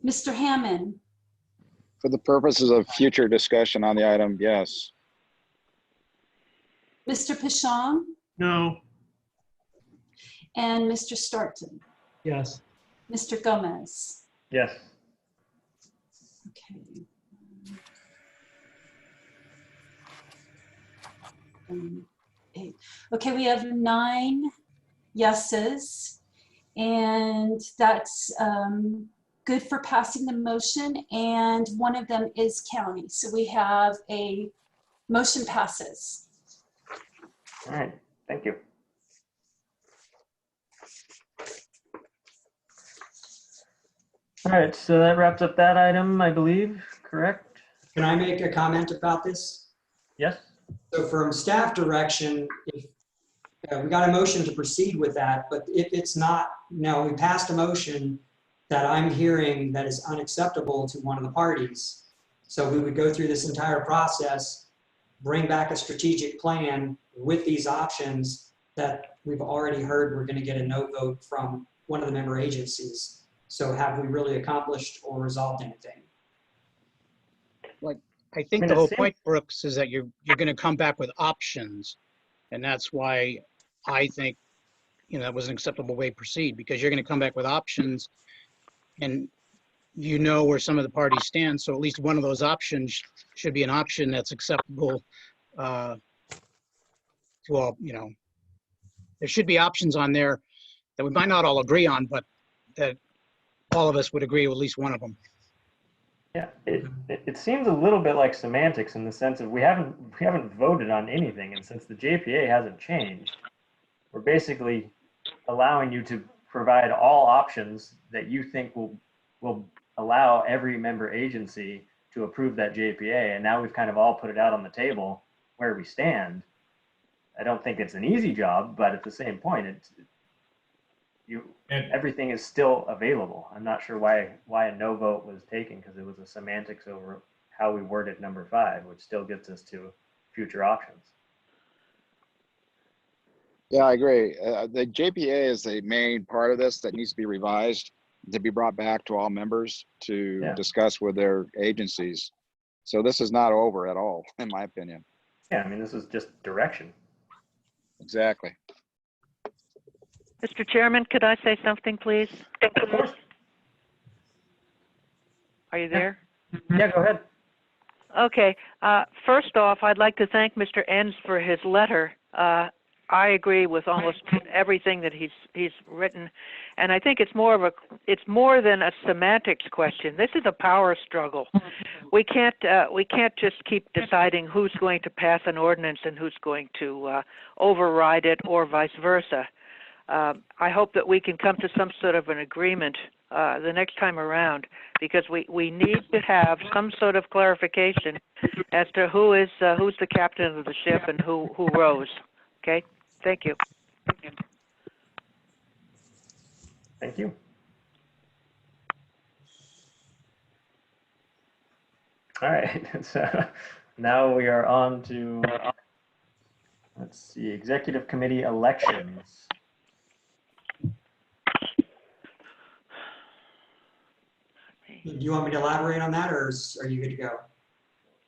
Mr. Hammond, For the purposes of future discussion on the item, yes. Mr. Pishon, No. and Mr. Starkton. Yes. Mr. Gomez. Yes. Okay. Eight. Okay, we have 9 yeses, and that's good for passing the motion, and one of them is county. So we have a motion passes. All right. Thank you. All right. So that wraps up that item, I believe, correct? Can I make a comment about this? Yes. So from staff direction, if we got a motion to proceed with that, but if it's not, we passed a motion that I'm hearing that is unacceptable to one of the parties. So we would go through this entire process, bring back a strategic plan with these options that we've already heard we're going to get a no vote from one of the member agencies. So have we really accomplished or resolved anything? I think the whole point, Brooks, is that you're going to come back with options. And that's why I think, that was an acceptable way to proceed, because you're going to come back with options and where some of the parties stand. So at least one of those options should be an option that's acceptable to all, There should be options on there that we might not all agree on, but that all of us would agree with at least one of them. Yeah, it seems a little bit like semantics in the sense of we haven't voted on anything, and since the JPA hasn't changed, we're basically allowing you to provide all options that you think will allow every member agency to approve that JPA, and now we've kind of all put it out on the table where we stand. I don't think it's an easy job, but at the same point, everything is still available. I'm not sure why a no vote was taken, because it was a semantics over how we worded number 5, which still gets us to future options. Yeah, I agree. The JPA is the main part of this that needs to be revised, to be brought back to all members to discuss with their agencies. So this is not over at all, in my opinion. Yeah, I mean, this is just direction. Exactly. Mr. Chairman, could I say something, please? Of course. Are you there? Yeah, go ahead. Okay. First off, I'd like to thank Mr. Enns for his letter. I agree with almost everything that he's written, and I think it's more than a semantics question. This is a power struggle. We can't just keep deciding who's going to pass an ordinance and who's going to override it, or vice versa. I hope that we can come to some sort of an agreement the next time around, because we need to have some sort of clarification as to who's the captain of the ship and who rows. Okay, thank you. Thank you. All right, so now we are on to, let's see, executive committee elections. Do you want me to elaborate on that, or are you good to go?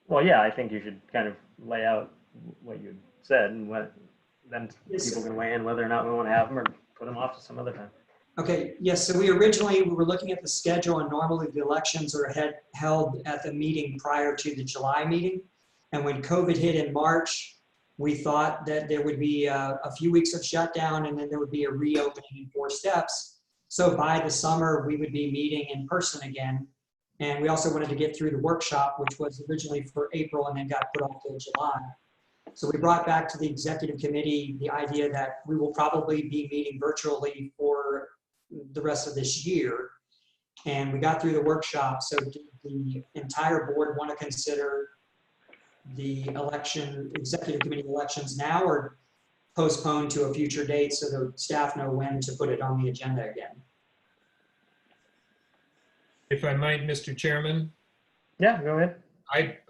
Well, yeah, I think you should kind of lay out what you said, and then people can weigh in whether or not we want to have them or put them off to some other time. Okay, yes, so we were looking at the schedule, and normally the elections are held at the meeting prior to the July meeting. And when COVID hit in March, we thought that there would be a few weeks of shutdown, and then there would be a reopening in 4 steps. So by the summer, we would be meeting in person again. And we also wanted to get through the workshop, which was originally for April and then got put off to July. So we brought back to the executive committee the idea that we will probably be meeting virtually for the rest of this year. And we got through the workshop. So did the entire board want to consider the executive committee elections now, or postpone to a future date so the staff know when to put it on the agenda again? If I might, Mr. Chairman? Yeah, go ahead.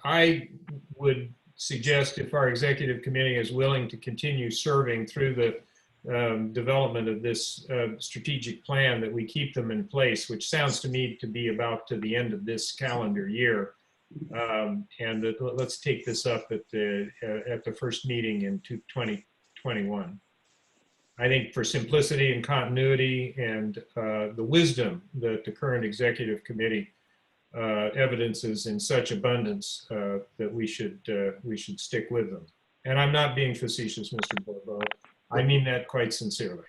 I would suggest, if our executive committee is willing to continue serving through the development of this strategic plan, that we keep them in place, which sounds to me to be about to the end of this calendar year. And let's take this up at the first meeting in 2021. I think for simplicity and continuity and the wisdom that the current executive committee evidences in such abundance, that we should stick with them. And I'm not being facetious, Mr. Bobo. I mean that quite sincerely.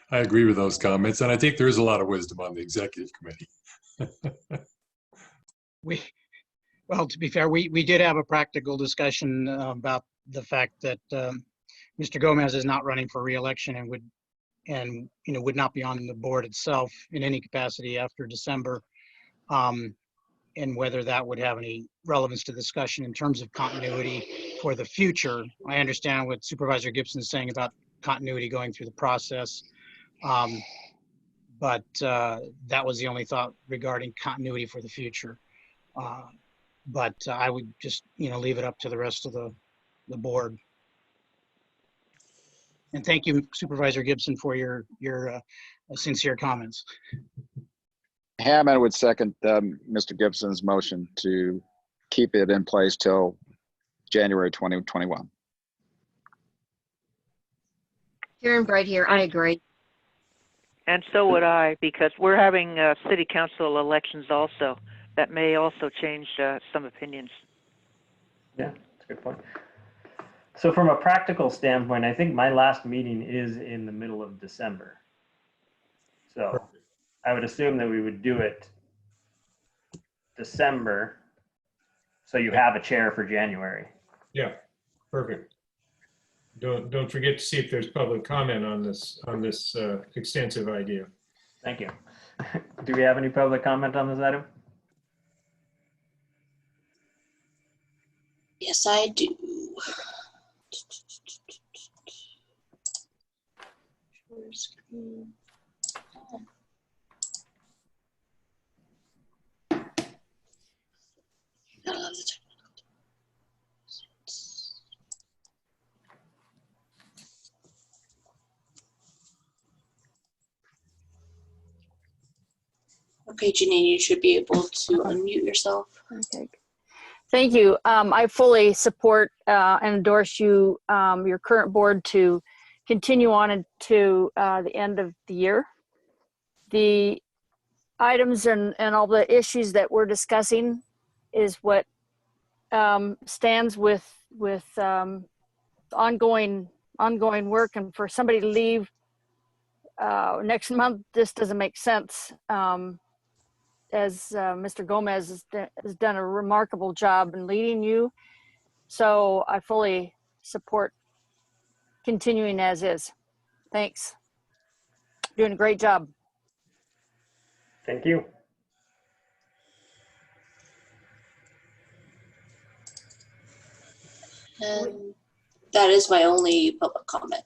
I agree with those comments, and I think there is a lot of wisdom on the executive committee. Well, to be fair, we did have a practical discussion about the fact that Mr. Gomez is not running for re-election and would not be on the board itself in any capacity after December, and whether that would have any relevance to the discussion in terms of continuity for the future. I understand what Supervisor Gibson is saying about continuity going through the process, but that was the only thought regarding continuity for the future. But I would just, leave it up to the rest of the board. And thank you, Supervisor Gibson, for your sincere comments. Hammond would second Mr. Gibson's motion to keep it in place till January 2021. Karen Bright here. I agree. And so would I, because we're having city council elections also. That may also change some opinions. Yeah, that's a good point. So from a practical standpoint, I think my last meeting is in the middle of December. So I would assume that we would do it December, so you have a chair for January. Yeah, perfect. Don't forget to see if there's public comment on this extensive idea. Thank you. Do we have any public comment on this item? Yes, I do. Okay, Janine, you should be able to unmute yourself. Okay. Thank you. I fully support and endorse you, your current board, to continue on into the end of the year. The items and all the issues that we're discussing is what stands with ongoing work, and for somebody to leave next month, this doesn't make sense. As Mr. Gomez has done a remarkable job in leading you. So I fully support continuing as is. Thanks. Doing a great job. Thank you. And that is my only public comment.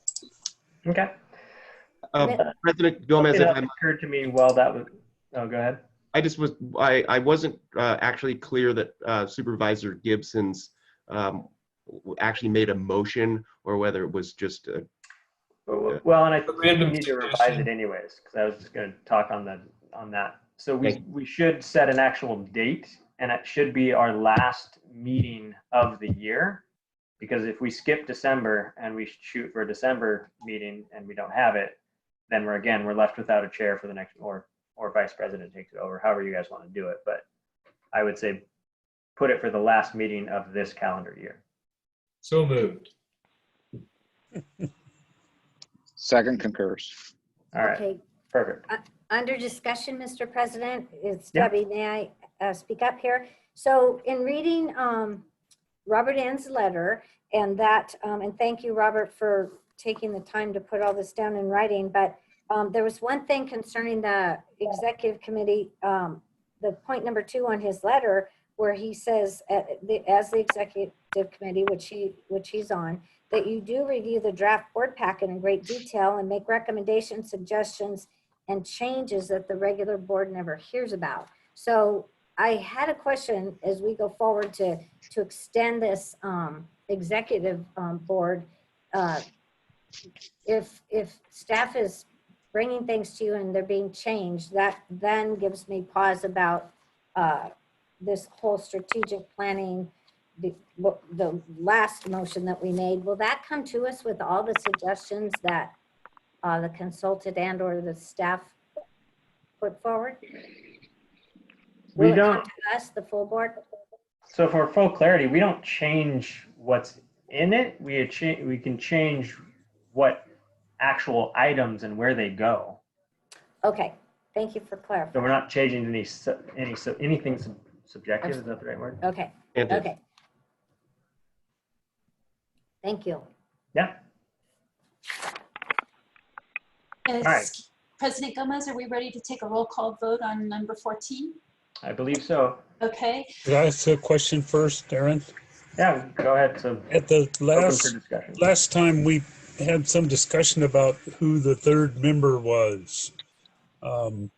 Okay. President Gomez, if that occurred to me while that was, oh, go ahead. I wasn't actually clear that Supervisor Gibson's actually made a motion, or whether it was just a. Well, and I think we need to revise it anyways, because I was just going to talk on that. So we should set an actual date, and it should be our last meeting of the year, because if we skip December and we shoot for a December meeting and we don't have it, then we're left without a chair for the next, or vice president takes it over, however you guys want to do it. But I would say put it for the last meeting of this calendar year. So moved. Second concurs. All right. Okay. Perfect. Under discussion, Mr. President, it's Yeah. Debbie. May I speak up here? So in reading Robert Ann's letter, and thank you, Robert, for taking the time to put all this down in writing, but there was one thing concerning the executive committee, the point number 2 on his letter, where he says, as the executive committee, which he's on, that you do review the draft board packet in great detail and make recommendations, suggestions, and changes that the regular board never hears about. So I had a question as we go forward to extend this executive board. If staff is bringing things to you and they're being changed, that then gives me pause about this whole strategic planning, the last motion that we made. Will that come to us with all the suggestions that the consultant and or the staff put forward? Will We it don't. come to us, the full board? So for full clarity, we don't change what's in it. We can change what actual items and where they go. Okay, thank you for clarifying. So we're not changing anything subjective. Is that the right word? Okay, And okay. Thank you. Yeah. Is right. President Gomez, are we ready to take a roll call vote on number 14? I believe so. Okay. Could I ask a question first, Aaron? Yeah, go ahead. So At the open for discussion. last time we had some discussion about who the third member was. And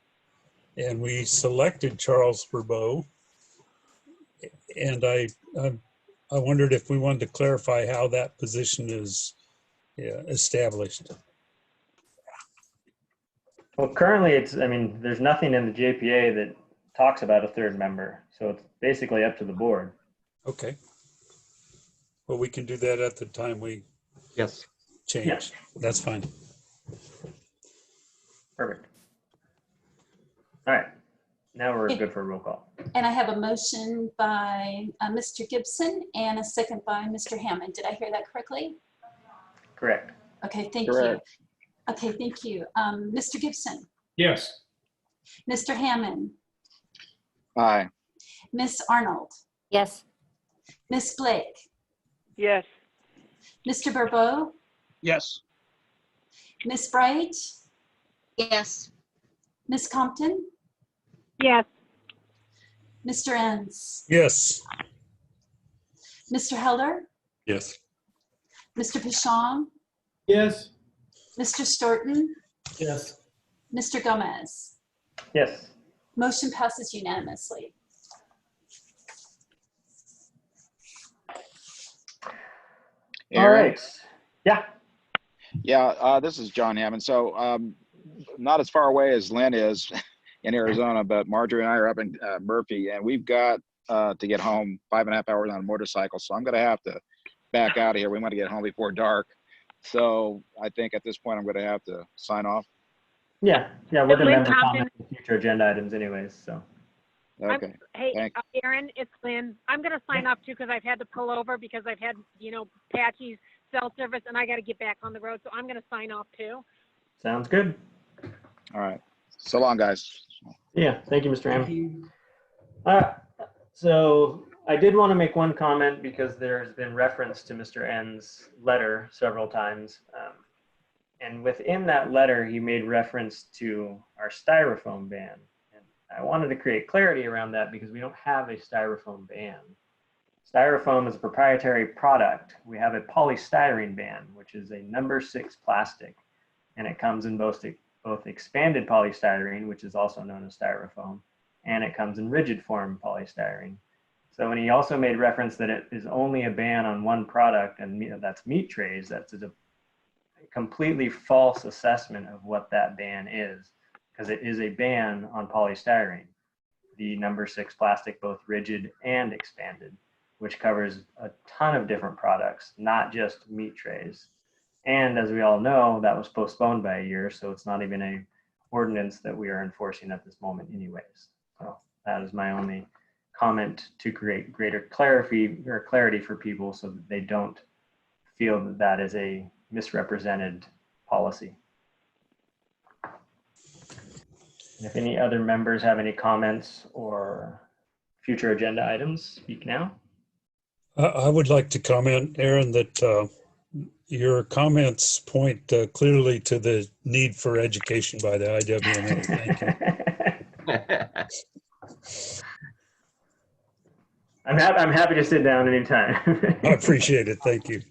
we selected Charles Verbeau. And I wondered if we wanted to clarify how that position is established. Well, currently there's nothing in the JPA that talks about a third member. So it's basically up to the board. Okay. Well, we can do that at the time we change. Yeah. That's fine. Perfect. All right. Now we're good for a roll call. And I have a motion by Mr. Gibson and a second by Mr. Hammond. Did I hear that correctly? Correct. Okay, thank Correct. you. Okay, thank you. Mr. Gibson, Yes. Mr. Hammond, Aye. Miss Arnold, Yes. Miss Blake, Yes. Mr. Verbeau, Yes. Miss Bright, Yes. Miss Compton, Yes. Mr. Enns, Yes. Mr. Heller, Yes. Mr. Pichon, Yes. Mr. Storton, Yes. Mr. Gomez. Yes. Motion passes unanimously. All right. Yeah. Yeah, this is John Hammond. So not as far away as Lynn is in Arizona, but Marjorie and I are up in Murphy, and we've got to get home 5.5 hours on a motorcycle. So I'm going to have to back out of here. We want to get home before dark. So I think at this point, I'm going to have to sign off. Yeah. Yeah. We're going to Lynn member Compton. comment in future agenda items anyways. So. Okay. Hey, Thanks. Aaron, it's Lynn. I'm going to sign off too because I've had to pull over because I've had, patchy cell service and I got to get back on the road. So I'm going to sign off too. Sounds good. All right. So long, guys. Yeah. Thank you, Mr. Hammond. So I did want to make one comment because there's been reference to Mr. N's letter several times. And within that letter, he made reference to our styrofoam ban. And I wanted to create clarity around that because we don't have a styrofoam ban. Styrofoam is a proprietary product. We have a polystyrene ban, which is a number 6 plastic. And it comes in both expanded polystyrene, which is also known as styrofoam, and it comes in rigid form polystyrene. So when he also made reference that it is only a ban on one product, and that's meat trays, that's a completely false assessment of what that ban is, because it is a ban on polystyrene, the number 6 plastic, both rigid and expanded, which covers a ton of different products, not just meat trays. And as we all know, that was postponed by a year, so it's not even a ordinance that we are enforcing at this moment anyways. So that is my only comment to create greater clarity for people so that they don't feel that that is a misrepresented policy. And if any other members have any comments or future agenda items, speak now. I would like to comment, Aaron, that Your comments point clearly to the need for education by the IWMA. Thank you. I'm happy to sit down anytime. I appreciate it. Thank you.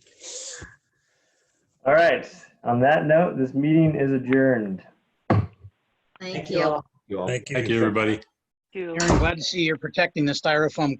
All right. On that note, this meeting is adjourned. Thank you. You all. Thank you. Thank you, everybody. Aaron, glad to see you're protecting the styrofoam